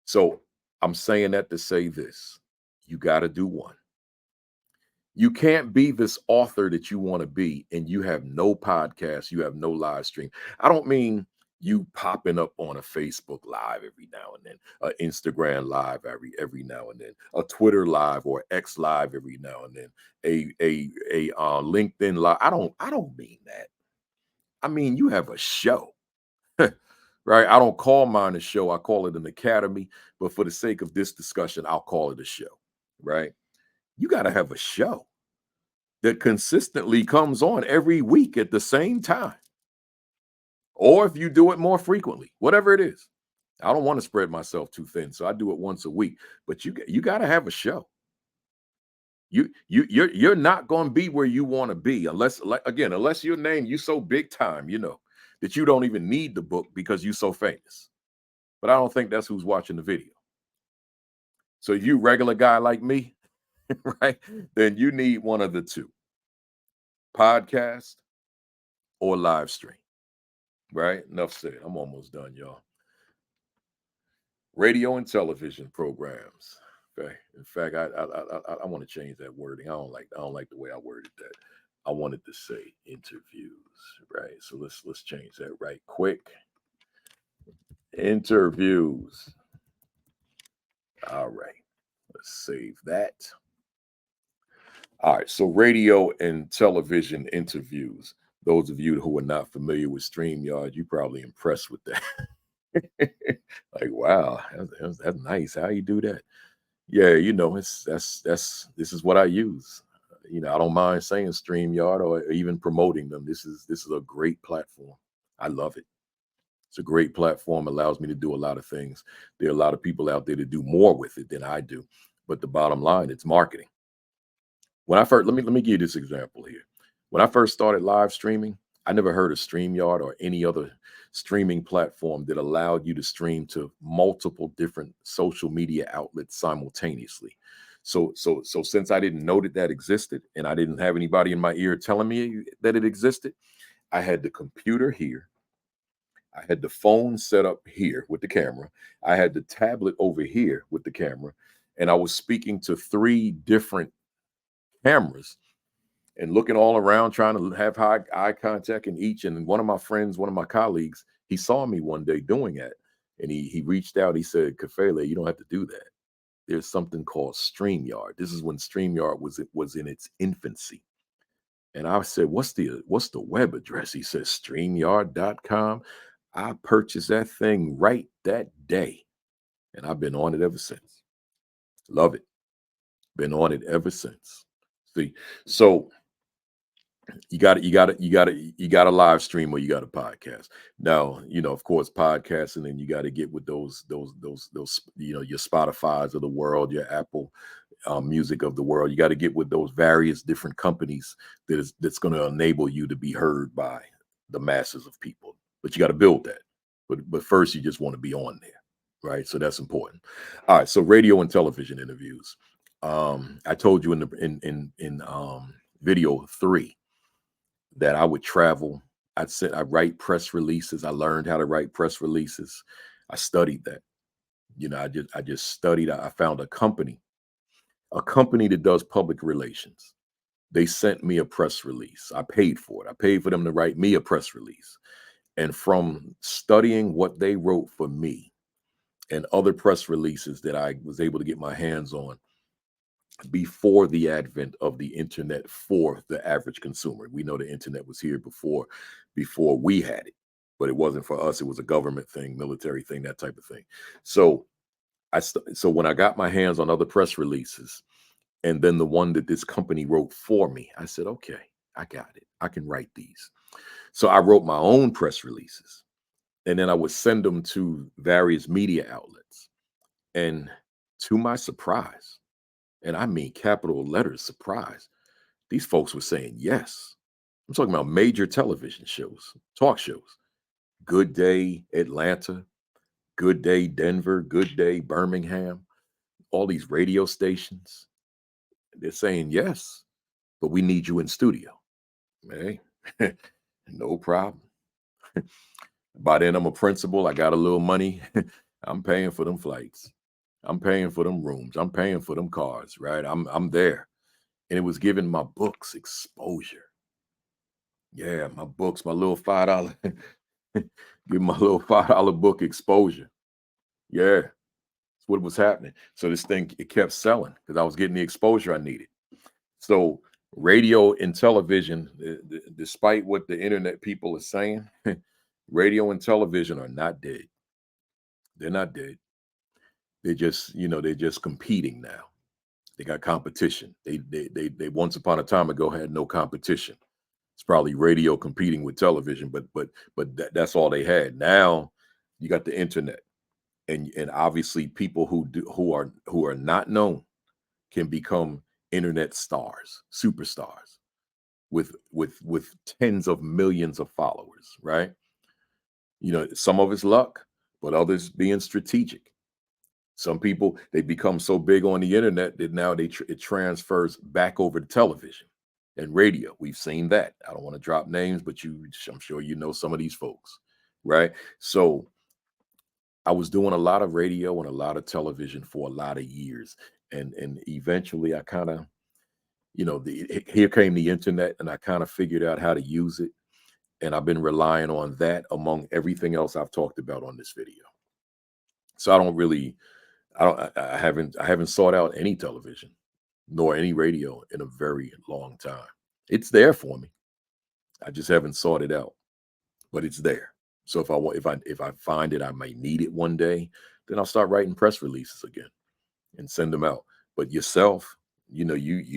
So I'm saying that to say this: you got to do one. You can't be this author that you want to be, and you have no podcast, you have no live stream. I don't mean you popping up on a Facebook live every now and then, a Instagram live every now and then, a Twitter live or X live every now and then, a LinkedIn live. I don't mean that. I mean you have a show, right? I don't call mine a show. I call it an academy, but for the sake of this discussion, I'll call it a show, right? You got to have a show that consistently comes on every week at the same time. Or if you do it more frequently, whatever it is. I don't want to spread myself too thin, so I do it once a week. But you got to have a show. You're not going to be where you want to be unless, like, again, unless your name you so big time, that you don't even need the book because you so famous. But I don't think that's who's watching the video. So if you regular guy like me, right, then you need one of the two: podcast or live stream. Right? Enough said. I'm almost done, y'all. Radio and television programs. Okay. In fact, I want to change that wording. I don't like the way I worded that. I wanted to say interviews. Right. So let's change that right quick. Interviews. All right. Let's save that. All right. So radio and television interviews. Those of you who are not familiar with StreamYard, you probably impressed with that. Like, wow, that's nice. How you do that? Yeah, it's this is what I use. I don't mind saying StreamYard or even promoting them. This is a great platform. I love it. It's a great platform. Allows me to do a lot of things. There are a lot of people out there to do more with it than I do. But the bottom line, it's marketing. When I first let me give you this example here. When I first started live streaming, I never heard of StreamYard or any other streaming platform that allowed you to stream to multiple different social media outlets simultaneously. So since I didn't know that that existed and I didn't have anybody in my ear telling me that it existed, I had the computer here. I had the phone set up here with the camera. I had the tablet over here with the camera, and I was speaking to three different cameras and looking all around, trying to have high eye contact in each. And one of my friends, one of my colleagues, he saw me one day doing that, and he reached out. He said, "Kafele, you don't have to do that. There's something called StreamYard." This is when StreamYard was in its infancy. And I said, "What's the web address?" He said, StreamYard.com. I purchased that thing right that day, and I've been on it ever since. Love it. Been on it ever since. See, so you got to live stream or you got a podcast. Now, of course, podcasting, and you got to get with those your Spotify's of the world, your Apple music of the world. You got to get with those various different companies that's going to enable you to be heard by the masses of people. But you got to build that. But first, you just want to be on there, right? So that's important. All right. So radio and television interviews. I told you in video 3 that I would travel. I write press releases. I learned how to write press releases. I studied that. I just studied. I found a company that does public relations. They sent me a press release. I paid for it. I paid for them to write me a press release. And from studying what they wrote for me and other press releases that I was able to get my hands on before the advent of the internet for the average consumer. We know the internet was here before we had it, but it wasn't for us. It was a government thing, military thing, that type of thing. So so when I got my hands on other press releases, and then the one that this company wrote for me, I said, okay, I got it. I can write these. So I wrote my own press releases, and then I would send them to various media outlets. And to my surprise, and I mean capital letters surprise, these folks were saying yes. I'm talking about major television shows, talk shows. Good Day Atlanta, Good Day Denver, Good Day Birmingham, all these radio stations. They're saying yes, but we need you in studio. Hey, no problem. By then, I'm a principal. I got a little money. I'm paying for them flights. I'm paying for them rooms. I'm paying for them cars, right? I'm there. And it was giving my books exposure. Yeah, my books, my little $5, give my little $5 book exposure. Yeah, that's what was happening. So this thing, it kept selling because I was getting the exposure I needed. So radio and television, despite what the internet people are saying, radio and television are not dead. They're not dead. They're just competing now. They got competition. They once upon a time ago had no competition. It's probably radio competing with television, but that's all they had. Now you got the internet, and obviously people who are not known can become internet stars, superstars with tens of millions of followers, right? Some of it's luck, but others being strategic. Some people, they become so big on the internet that now it transfers back over to television and radio. We've seen that. I don't want to drop names, but I'm sure you know some of these folks, right? So I was doing a lot of radio and a lot of television for a lot of years, and eventually I kind of, here came the internet, and I kind of figured out how to use it, and I've been relying on that among everything else I've talked about on this video. So I haven't sought out any television nor any radio in a very long time. It's there for me. I just haven't sought it out, but it's there. So if I find it, I might need it one day, then I'll start writing press releases again and send them out. But yourself, you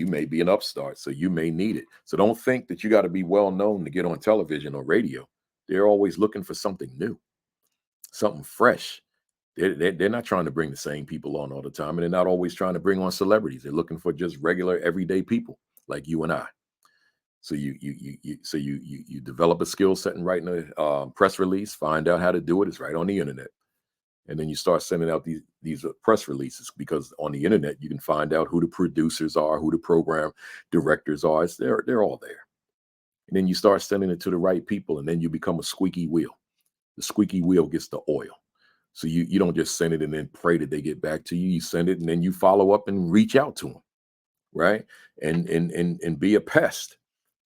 may be an upstart, so you may need it. So don't think that you got to be well known to get on television or radio. They're always looking for something new, something fresh. They're not trying to bring the same people on all the time, and they're not always trying to bring on celebrities. They're looking for just regular, everyday people like you and I. So you develop a skill set in writing a press release. Find out how to do it. It's right on the internet, and then you start sending out these press releases, because on the internet you can find out who the producers are, who the program directors are. They're all there, and then you start sending it to the right people, and then you become a squeaky wheel. The squeaky wheel gets the oil. So you don't just send it and then pray that they get back to you. You send it and then you follow up and reach out to them, right? And be a pest.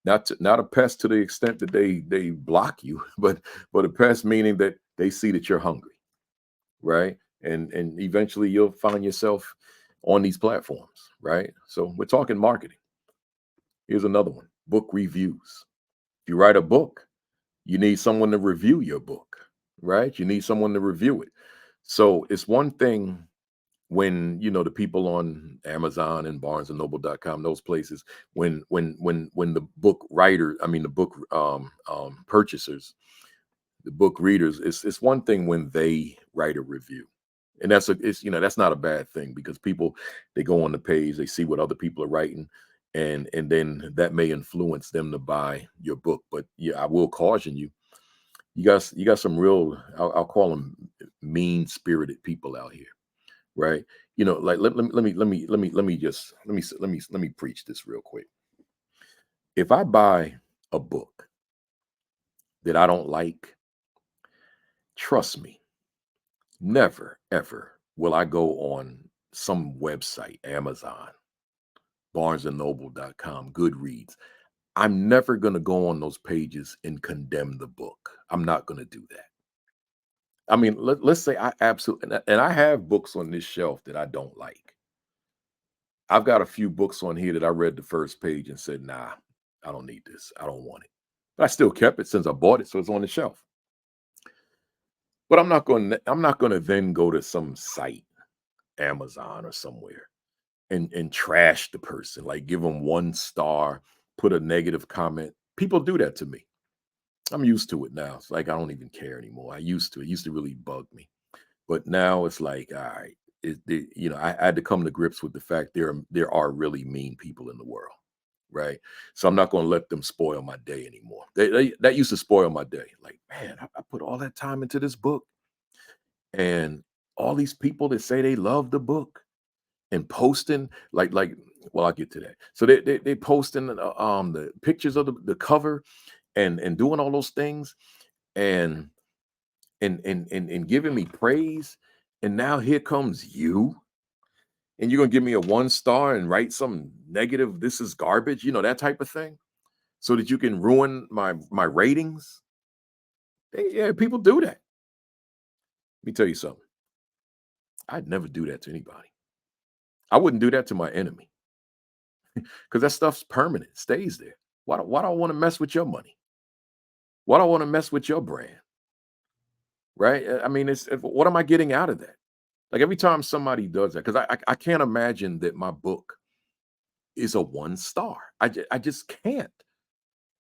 Not a pest to the extent that they block you, but a pest meaning that they see that you're hungry, right? And eventually you'll find yourself on these platforms, right? So we're talking marketing. Here's another one: book reviews. If you write a book, you need someone to review your book, right? You need someone to review it. So it's one thing when the people on Amazon and BarnesandNoble.com, those places, when the book writer, I mean the book purchasers, the book readers, it's one thing when they write a review. And that's not a bad thing, because people, they go on the page, they see what other people are writing, and then that may influence them to buy your book. But yeah, I will caution you, you got some real, I'll call them mean spirited people out here, right? Like let me preach this real quick. If I buy a book that I don't like, trust me, never ever will I go on some website, Amazon, BarnesandNoble.com, Goodreads. I'm never going to go on those pages and condemn the book. I'm not going to do that. I mean, let's say I absolutely, and I have books on this shelf that I don't like. I've got a few books on here that I read the first page and said, nah, I don't need this. I don't want it. But I still kept it since I bought it, so it's on the shelf. But I'm not going to then go to some site, Amazon or somewhere, and trash the person, like give them 1 star, put a negative comment. People do that to me. I'm used to it now. It's like I don't even care anymore. It used to really bug me. But now it's like, all right, I had to come to grips with the fact there are really mean people in the world, right? So I'm not going to let them spoil my day anymore. That used to spoil my day. Like, man, I put all that time into this book, and all these people that say they love the book and posting, well, I'll get to that. So they posting the pictures of the cover, and doing all those things, and and giving me praise. And now here comes you. And you're gonna give me a 1 star and write some negative, this is garbage, that type of thing, so that you can ruin my ratings. Yeah, people do that. Let me tell you something. I'd never do that to anybody. I wouldn't do that to my enemy because that stuff's permanent, stays there. Why do I want to mess with your money? Why do I want to mess with your brand? Right? I mean, what am I getting out of that? Like every time somebody does that, because I can't imagine that my book is a 1 star. I just can't.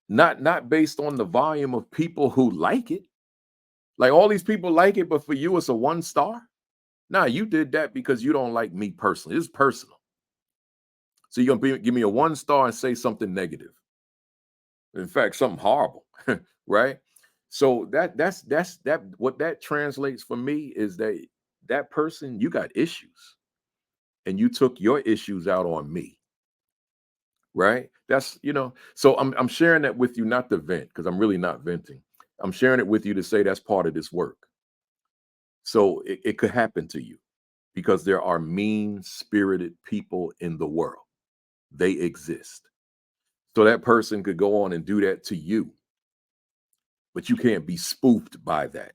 Not based on the volume of people who like it. Like all these people like it, but for you it's a 1 star. Nah, you did that because you don't like me personally. It's personal. So you're gonna give me a 1 star and say something negative. In fact, something horrible, right? So that what that translates for me is that person, you got issues and you took your issues out on me, right? So I'm sharing that with you, not to vent, because I'm really not venting. I'm sharing it with you to say that's part of this work. So it could happen to you because there are mean spirited people in the world. They exist. So that person could go on and do that to you, but you can't be spoofed by that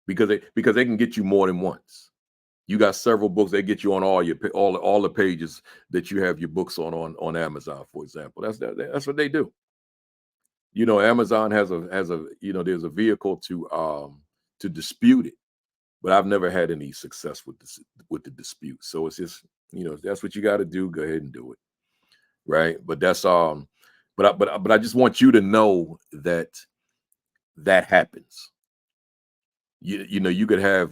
because they can get you more than once. You got several books, they get you on all the pages that you have your books on Amazon, for example. That's what they do. Amazon has a there's a vehicle to dispute it, but I've never had any success with the dispute. So it's just, if that's what you got to do, go ahead and do it. Right. But I just want you to know that happens. You could have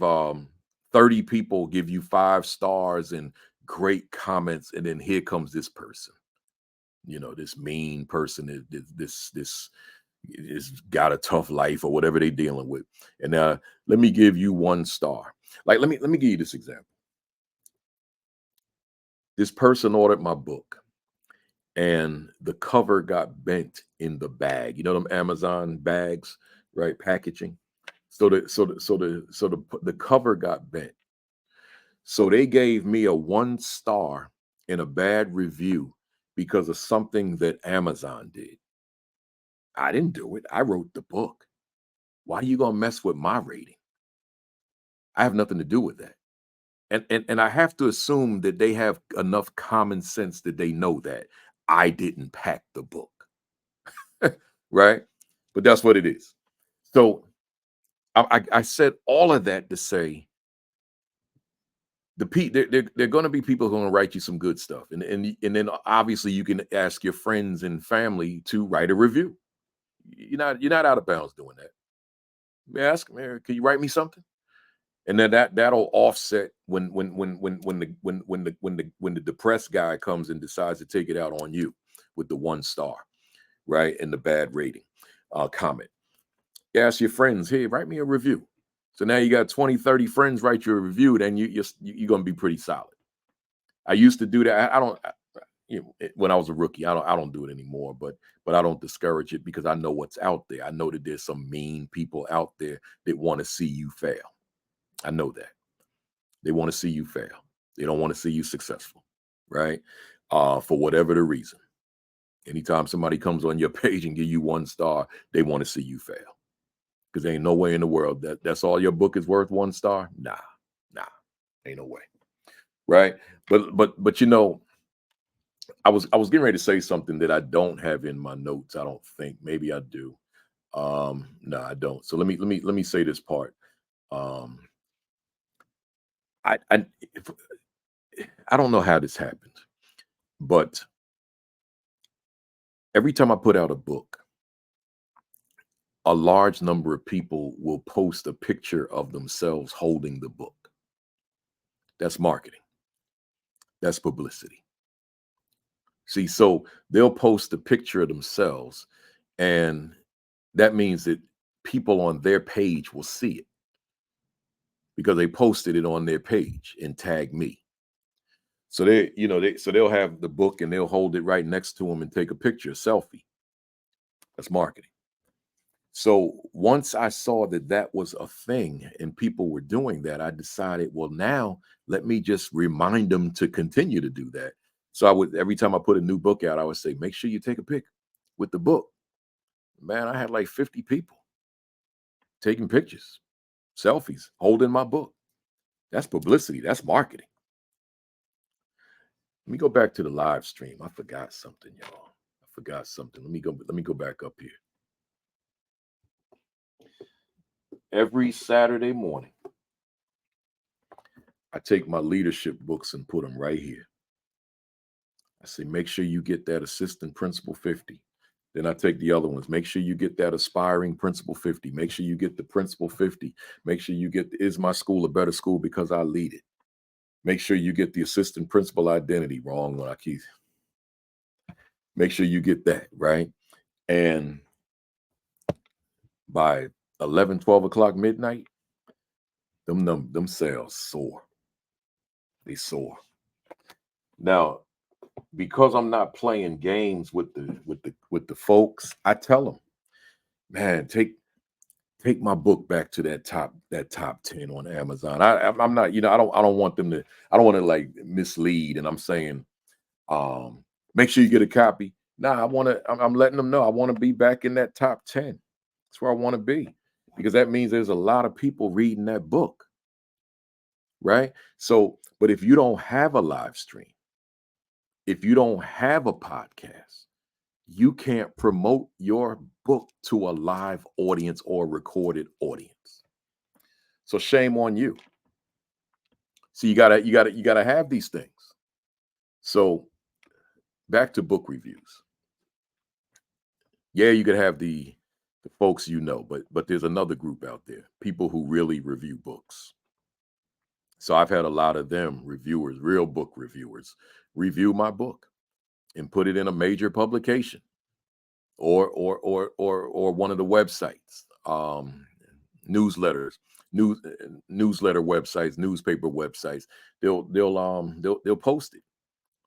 30 people give you 5 stars and great comments, and then here comes this person, this mean person, this is got a tough life or whatever they dealing with. And let me give you 1 star. Like let me give you this example. This person ordered my book and the cover got bent in the bag. You know them Amazon bags, right? Packaging. So the cover got bent. So they gave me a 1 star and a bad review because of something that Amazon did. I didn't do it. I wrote the book. Why are you gonna mess with my rating? I have nothing to do with that. And I have to assume that they have enough common sense that they know that I didn't pack the book. Right? But that's what it is. So I said all of that to say they're going to be people who are going to write you some good stuff, and then obviously you can ask your friends and family to write a review. You're not out of bounds doing that. Ask them, can you write me something? And then that'll offset when the depressed guy comes and decides to take it out on you with the 1 star, right, and the bad rating comment. Ask your friends, hey, write me a review. So now you got 20, 30 friends write you a review, then you're going to be pretty solid. I used to do that. I don't, when I was a rookie, I don't do it anymore, but I don't discourage it because I know what's out there. I know that there's some mean people out there that want to see you fail. I know that. They want to see you fail. They don't want to see you successful, right? For whatever the reason. Anytime somebody comes on your page and give you 1 star, they want to see you fail. Because there ain't no way in the world that's all your book is worth 1 star. Nah, ain't no way. Right. But I was getting ready to say something that I don't have in my notes. I don't think. Maybe I do. No, I don't. So let me say this part. Um if, I don't know how this happened, but every time I put out a book, a large number of people will post a picture of themselves holding the book. That's marketing. That's publicity. See, so they'll post a picture of themselves, and that means that people on their page will see it because they posted it on their page and tag me. So they'll have the book and they'll hold it right next to them and take a picture, a selfie. That's marketing. So once I saw that that was a thing and people were doing that, I decided, well, now let me just remind them to continue to do that. So I would, every time I put a new book out, I would say, make sure you take a pic with the book. Man, I had like 50 people taking pictures, selfies, holding my book. That's publicity. That's marketing. Let me go back to the live stream. I forgot something, y'all. I forgot something. Let me go back up here. Every Saturday morning, I take my leadership books and put them right here. I say, make sure you get that assistant principal 50. Then I take the other ones. Make sure you get that aspiring principal 50. Make sure you get the principal 50. Make sure you get, is my school a better school because I lead it? Make sure you get the assistant principal identity. Wrong one. I keep, make sure you get that, right? And by 11, 12 o'clock midnight, them sales soar. They soar. Now, because I'm not playing games with the folks, I tell them, man, take my book back to that top 10 on Amazon. I'm not, I don't want them to, I don't want to like mislead. And I'm saying, make sure you get a copy. Nah, I'm letting them know I want to be back in that top 10. That's where I want to be. Because that means there's a lot of people reading that book, right? So, but if you don't have a live stream, if you don't have a podcast, you can't promote your book to a live audience or recorded audience. So shame on you. So you gotta have these things. So back to book reviews. Yeah, you could have the folks but there's another group out there, people who really review books. So I've had a lot of them reviewers, real book reviewers, review my book and put it in a major publication or one of the websites, newsletters, newsletter websites, newspaper websites. They'll post it.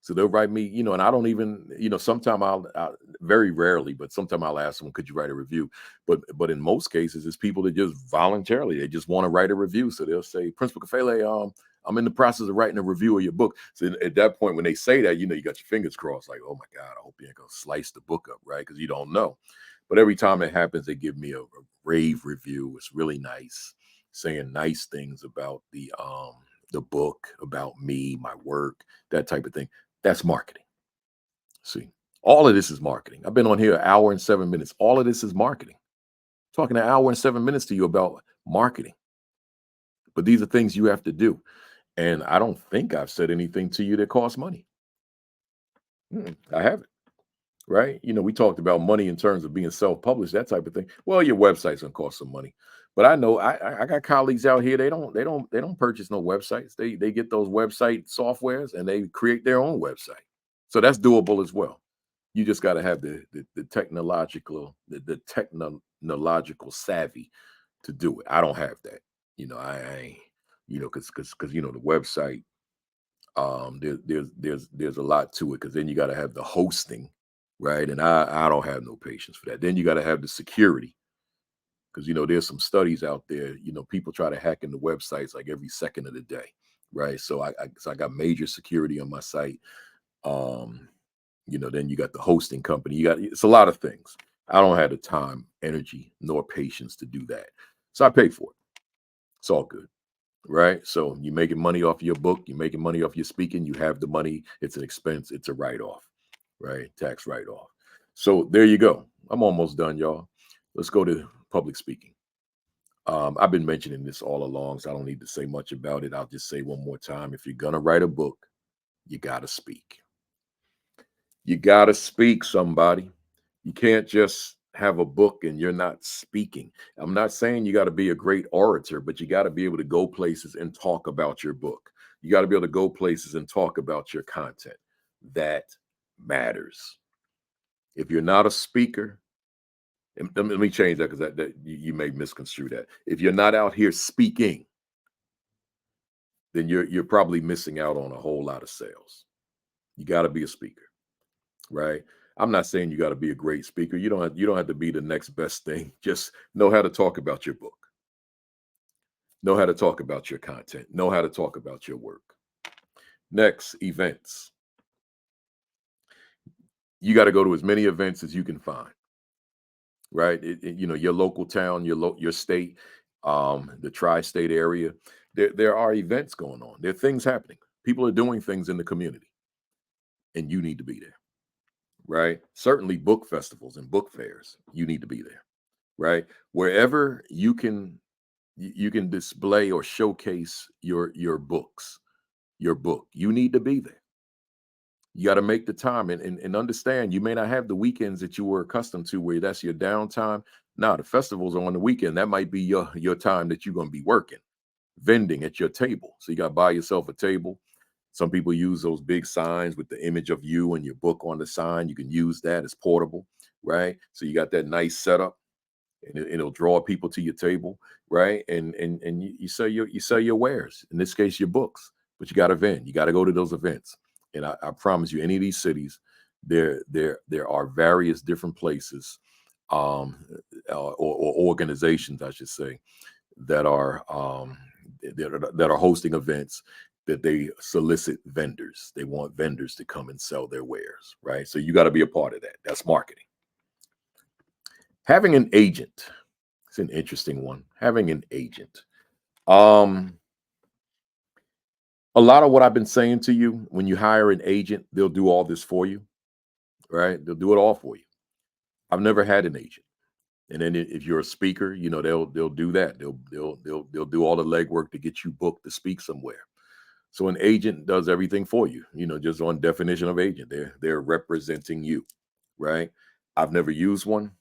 So they'll write me, and I don't even, sometimes I'll very rarely, but sometimes I'll ask them, could you write a review? But in most cases, it's people that just voluntarily, they just want to write a review. So they'll say, Principal Kafele, I'm in the process of writing a review of your book. So at that point, when they say that, you got your fingers crossed, like, oh my God, I hope you ain't gonna slice the book up, right? Because you don't know. But every time it happens, they give me a rave review. It's really nice, saying nice things about the book, about me, my work, that type of thing. That's marketing. See, all of this is marketing. I've been on here an hour and 7 minutes. All of this is marketing. Talking an hour and 7 minutes to you about marketing. But these are things you have to do. And I don't think I've said anything to you that costs money. I haven't, right? We talked about money in terms of being self-published, that type of thing. Well, your website's gonna cost some money. But I know I got colleagues out here, they don't purchase no websites. They get those website softwares and they create their own website. So that's doable as well. You just got to have the technological savvy to do it. I don't have that. I ain't, because the website, there's a lot to it, because then you got to have the hosting, right? And I don't have no patience for that. Then you got to have the security, because there's some studies out there. People try to hack into websites like every second of the day, right? So I got major security on my site. Then you got the hosting company. It's a lot of things. I don't have the time, energy, nor patience to do that. So I pay for it. It's all good. Right. So you're making money off your book, you're making money off your speaking, you have the money, it's an expense, it's a write-off, right? Tax write-off. So there you go. I'm almost done, y'all. Let's go to public speaking. I've been mentioning this all along, so I don't need to say much about it. I'll just say one more time. If you're gonna write a book, you gotta speak. You got to speak, somebody. You can't just have a book and you're not speaking. I'm not saying you got to be a great orator, but you got to be able to go places and talk about your book. You got to be able to go places and talk about your content. That matters. If you're not a speaker, and let me change that, because that you may misconstrue that. If you're not out here speaking, then you're probably missing out on a whole lot of sales. You got to be a speaker, right? I'm not saying you got to be a great speaker. You don't have to be the next best thing. Just know how to talk about your book. Know how to talk about your content. Know how to talk about your work. Next, events. You got to go to as many events as you can find, right? Your local town, your state, the tri-state area. There are events going on. There are things happening. People are doing things in the community, and you need to be there, right? Certainly, book festivals and book fairs. You need to be there, right? Wherever you can display or showcase your books, your book. You need to be there. You got to make the time and understand you may not have the weekends that you were accustomed to where that's your downtime. Now the festivals are on the weekend. That might be your time that you're going to be working, vending at your table. So you got to buy yourself a table. Some people use those big signs with the image of you and your book on the sign. You can use that as portable, right? So you got that nice setup and it'll draw people to your table, right? And you sell your wares. In this case, your books. But you got to vend. You got to go to those events. And I promise you, any of these cities, there are various different places, or organizations, I should say, that are that are hosting events that they solicit vendors. They want vendors to come and sell their wares, right? So you got to be a part of that. That's marketing. Having an agent. It's an interesting one. Having an agent. Um, a lot of what I've been saying to you, when you hire an agent, they'll do all this for you, right? They'll do it all for you. I've never had an agent. And then if you're a speaker, they'll do that. They'll do all the legwork to get you booked to speak somewhere. So an agent does everything for you. Just on definition of agent, they're representing you, right? I've never used one.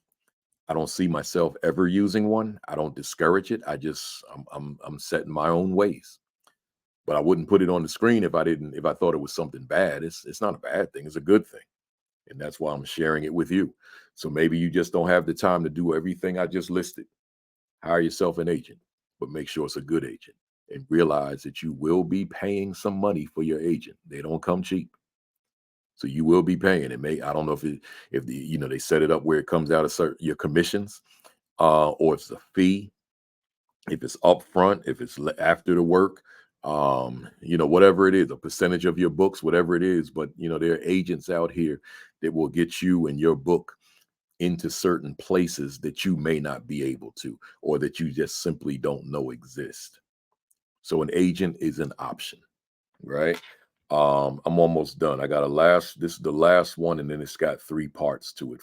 I don't see myself ever using one. I don't discourage it. I'm setting my own ways. But I wouldn't put it on the screen if I thought it was something bad. It's not a bad thing. It's a good thing. And that's why I'm sharing it with you. So maybe you just don't have the time to do everything I just listed. Hire yourself an agent, but make sure it's a good agent and realize that you will be paying some money for your agent. They don't come cheap. So you will be paying. I don't know if they set it up where it comes out of your commissions, or it's a fee, if it's upfront, if it's after the work, whatever it is, a percentage of your books, whatever it is. But there are agents out here that will get you and your book into certain places that you may not be able to, or that you just simply don't know exist. So an agent is an option, right? I'm almost done. This is the last one, and then it's got 4 parts to it.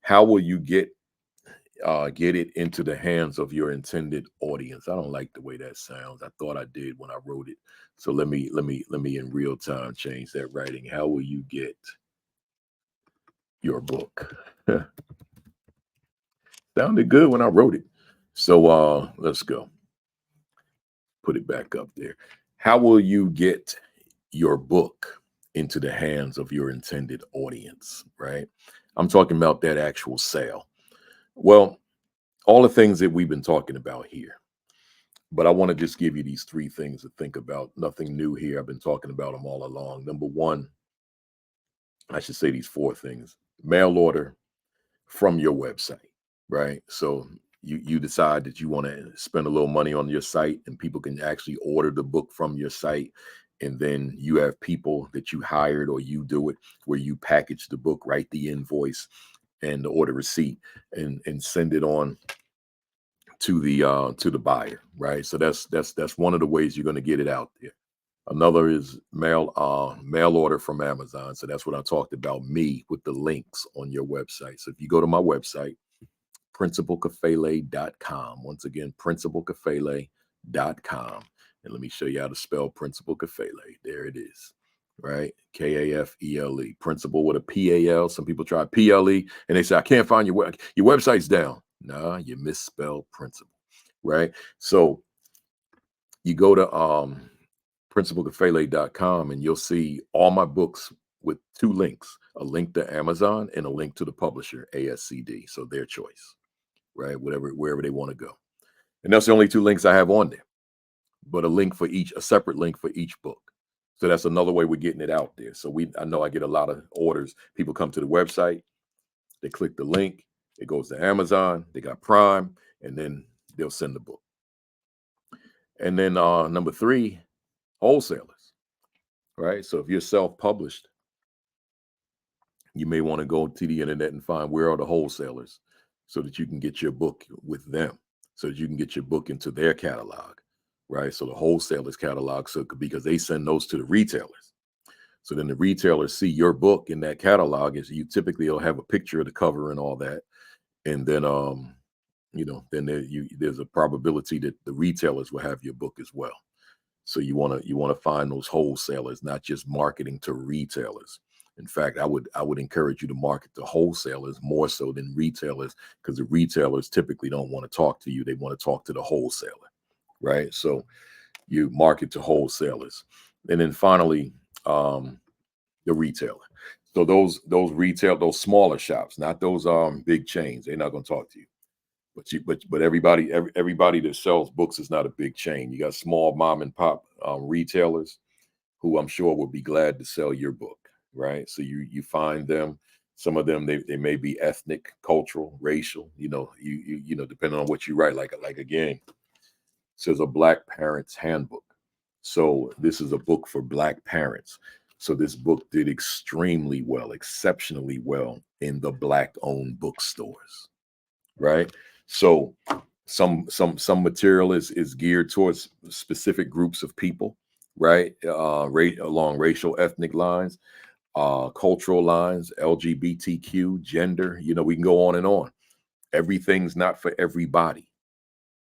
How will you get it into the hands of your intended audience? I don't like the way that sounds. I thought I did when I wrote it. So let me in real time change that writing. How will you get your book? Sounded good when I wrote it. So let's go. Put it back up there. How will you get your book into the hands of your intended audience, right? I'm talking about that actual sale. Well, all the things that we've been talking about here. But I want to just give you these 3 things to think about. Nothing new here. I've been talking about them all along. Number 1, I should say these 4 things. Mail order from your website, right? So you decide that you want to spend a little money on your site, and people can actually order the book from your site. And then you have people that you hired, or you do it where you package the book, write the invoice and the order receipt, and send it on to the buyer, right? So that's one of the ways you're going to get it out there. Another is mail order from Amazon. So that's what I talked about, me with the links on your website. So if you go to my website, principalkafele.com. Once again, principalkafele.com. And let me show you how to spell Principal Kafele. There it is, right? Kafele. Principal with a P-A-L. Some people try P-L-E and they say, I can't find your website's down. Nah, you misspelled principal, right? So you go to principalkafele.com and you'll see all my books with 2 links, a link to Amazon and a link to the publisher, ASCD. So their choice, right? Wherever they want to go. And that's the only 2 links I have on there, but a separate link for each book. So that's another way we're getting it out there. So I know I get a lot of orders. People come to the website, they click the link, it goes to Amazon, they got Prime, and then they'll send the book. And then number three, wholesalers, right? So if you're self-published, you may want to go to the internet and find where are the wholesalers so that you can get your book with them, so that you can get your book into their catalog, right? So the wholesalers catalog, so because they send those to the retailers. So then the retailers see your book in that catalog, is you typically will have a picture of the cover and all that. And then then there's a probability that the retailers will have your book as well. So you want to find those wholesalers, not just marketing to retailers. In fact, I would encourage you to market to wholesalers more so than retailers, because the retailers typically don't want to talk to you. They want to talk to the wholesaler, right? So you market to wholesalers. And then finally, the retailer. So those smaller shops, not those big chains, they're not going to talk to you. But everybody that sells books is not a big chain. You got small mom and pop retailers who I'm sure will be glad to sell your book, right? So you find them. Some of them they may be ethnic, cultural, racial. Depending on what you write. Like again, it says a Black Parent's Handbook. So this is a book for Black parents. So this book did extremely well, exceptionally well in the Black-owned bookstores, right? So some material is geared towards specific groups of people, right? Along racial, ethnic lines, cultural lines, LGBTQ, gender. We can go on and on. Everything's not for everybody.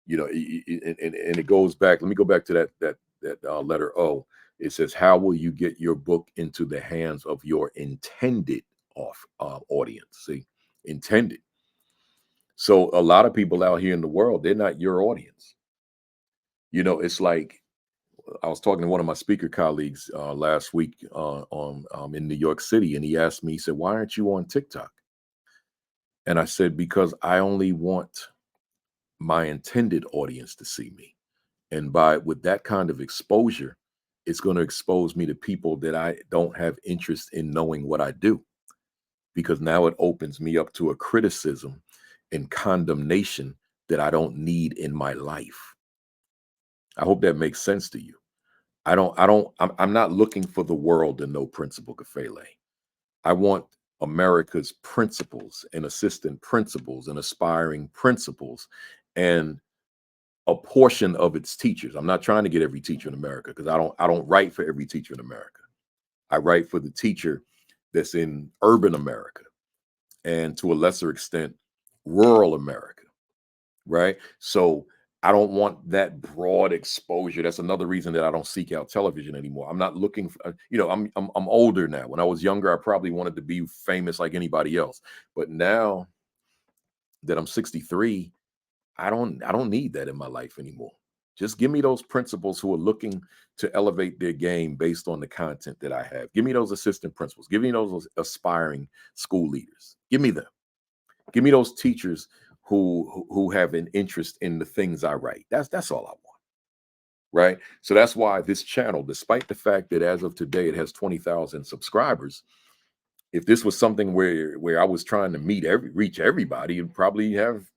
And it goes back. Let me go back to that letter O. It says, "How will you get your book into the hands of your intended audience?" See, intended. So a lot of people out here in the world, they're not your audience. It's like I was talking to one of my speaker colleagues last week on in New York City, and he asked me, he said, "Why aren't you on TikTok?" And I said, "Because I only want my intended audience to see me. And with that kind of exposure, it's going to expose me to people that I don't have interest in knowing what I do, because now it opens me up to a criticism and condemnation that I don't need in my life." I hope that makes sense to you. I'm not looking for the world to know Principal Kafele. I want America's principals and assistant principals and aspiring principals and a portion of its teachers. I'm not trying to get every teacher in America, because I don't write for every teacher in America. I write for the teacher that's in urban America, and to a lesser extent, rural America, right? So I don't want that broad exposure. That's another reason that I don't seek out television anymore. I'm not looking for, I'm older now. When I was younger, I probably wanted to be famous like anybody else. But now that I'm 63, I don't need that in my life anymore. Just give me those principals who are looking to elevate their game based on the content that I have. Give me those assistant principals. Give me those aspiring school leaders. Give me them. Give me those teachers who have an interest in the things I write. That's all I want. Right. So that's why this channel, despite the fact that as of today it has 20,000 subscribers, if this was something where I was trying to reach everybody, it'd probably have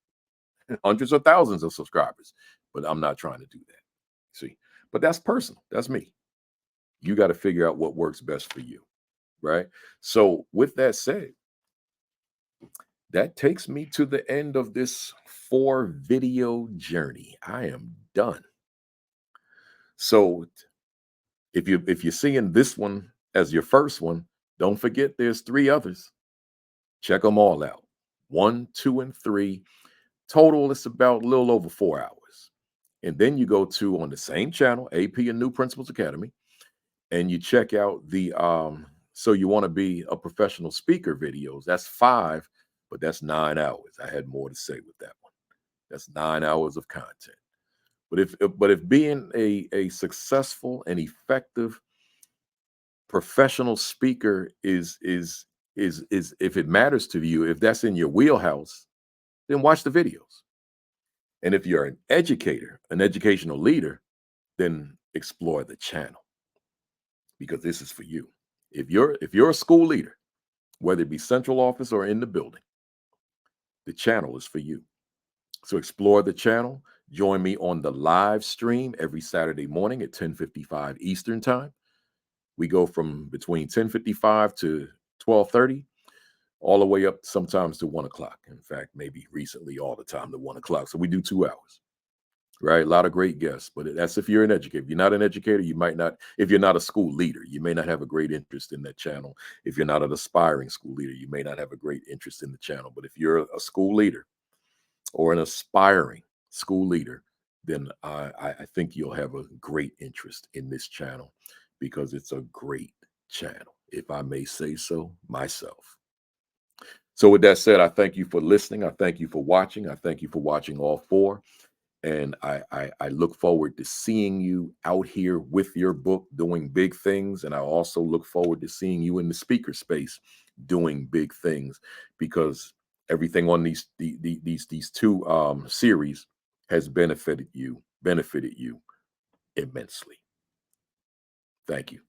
hundreds of thousands of subscribers. But I'm not trying to do that. See, but that's personal. That's me. You got to figure out what works best for you. Right. So with that said, that takes me to the end of this 4 video journey. I am done. So if you're seeing this one as your first one, don't forget there's 3 others. Check them all out. 1, 2, and 3. Total, it's about a little over 4 hours. And then you go to, on the same channel, AP and New Principals Academy, and you check out the So You Want to Be a Professional Speaker videos. That's 5, but that's 9 hours. I had more to say with that one. That's 9 hours of content. But if being a successful and effective professional speaker is if it matters to you, if that's in your wheelhouse, then watch the videos. And if you're an educator, an educational leader, then explore the channel. because this is for you. If you're a school leader, whether it be central office or in the building, the channel is for you. So explore the channel. Join me on the live stream every Saturday morning at 10:55 Eastern time. We go from between 10:55 to 12:30, all the way up sometimes to 1 o'clock. In fact, maybe recently all the time to 1 o'clock. So we do 2 hours, right? A lot of great guests, but that's if you're an educator. If you're not an educator, you might not, if you're not a school leader, you may not have a great interest in that channel. If you're not an aspiring school leader, you may not have a great interest in the channel. But if you're a school leader or an aspiring school leader, then I think you'll have a great interest in this channel because it's a great channel, if I may say so myself. So, with that said, I thank you for listening. I thank you for watching. I thank you for watching all four. And I look forward to seeing you out here with your book doing big things. And I also look forward to seeing you in the speaker space doing big things, because everything on these two series has benefited you immensely. Thank you.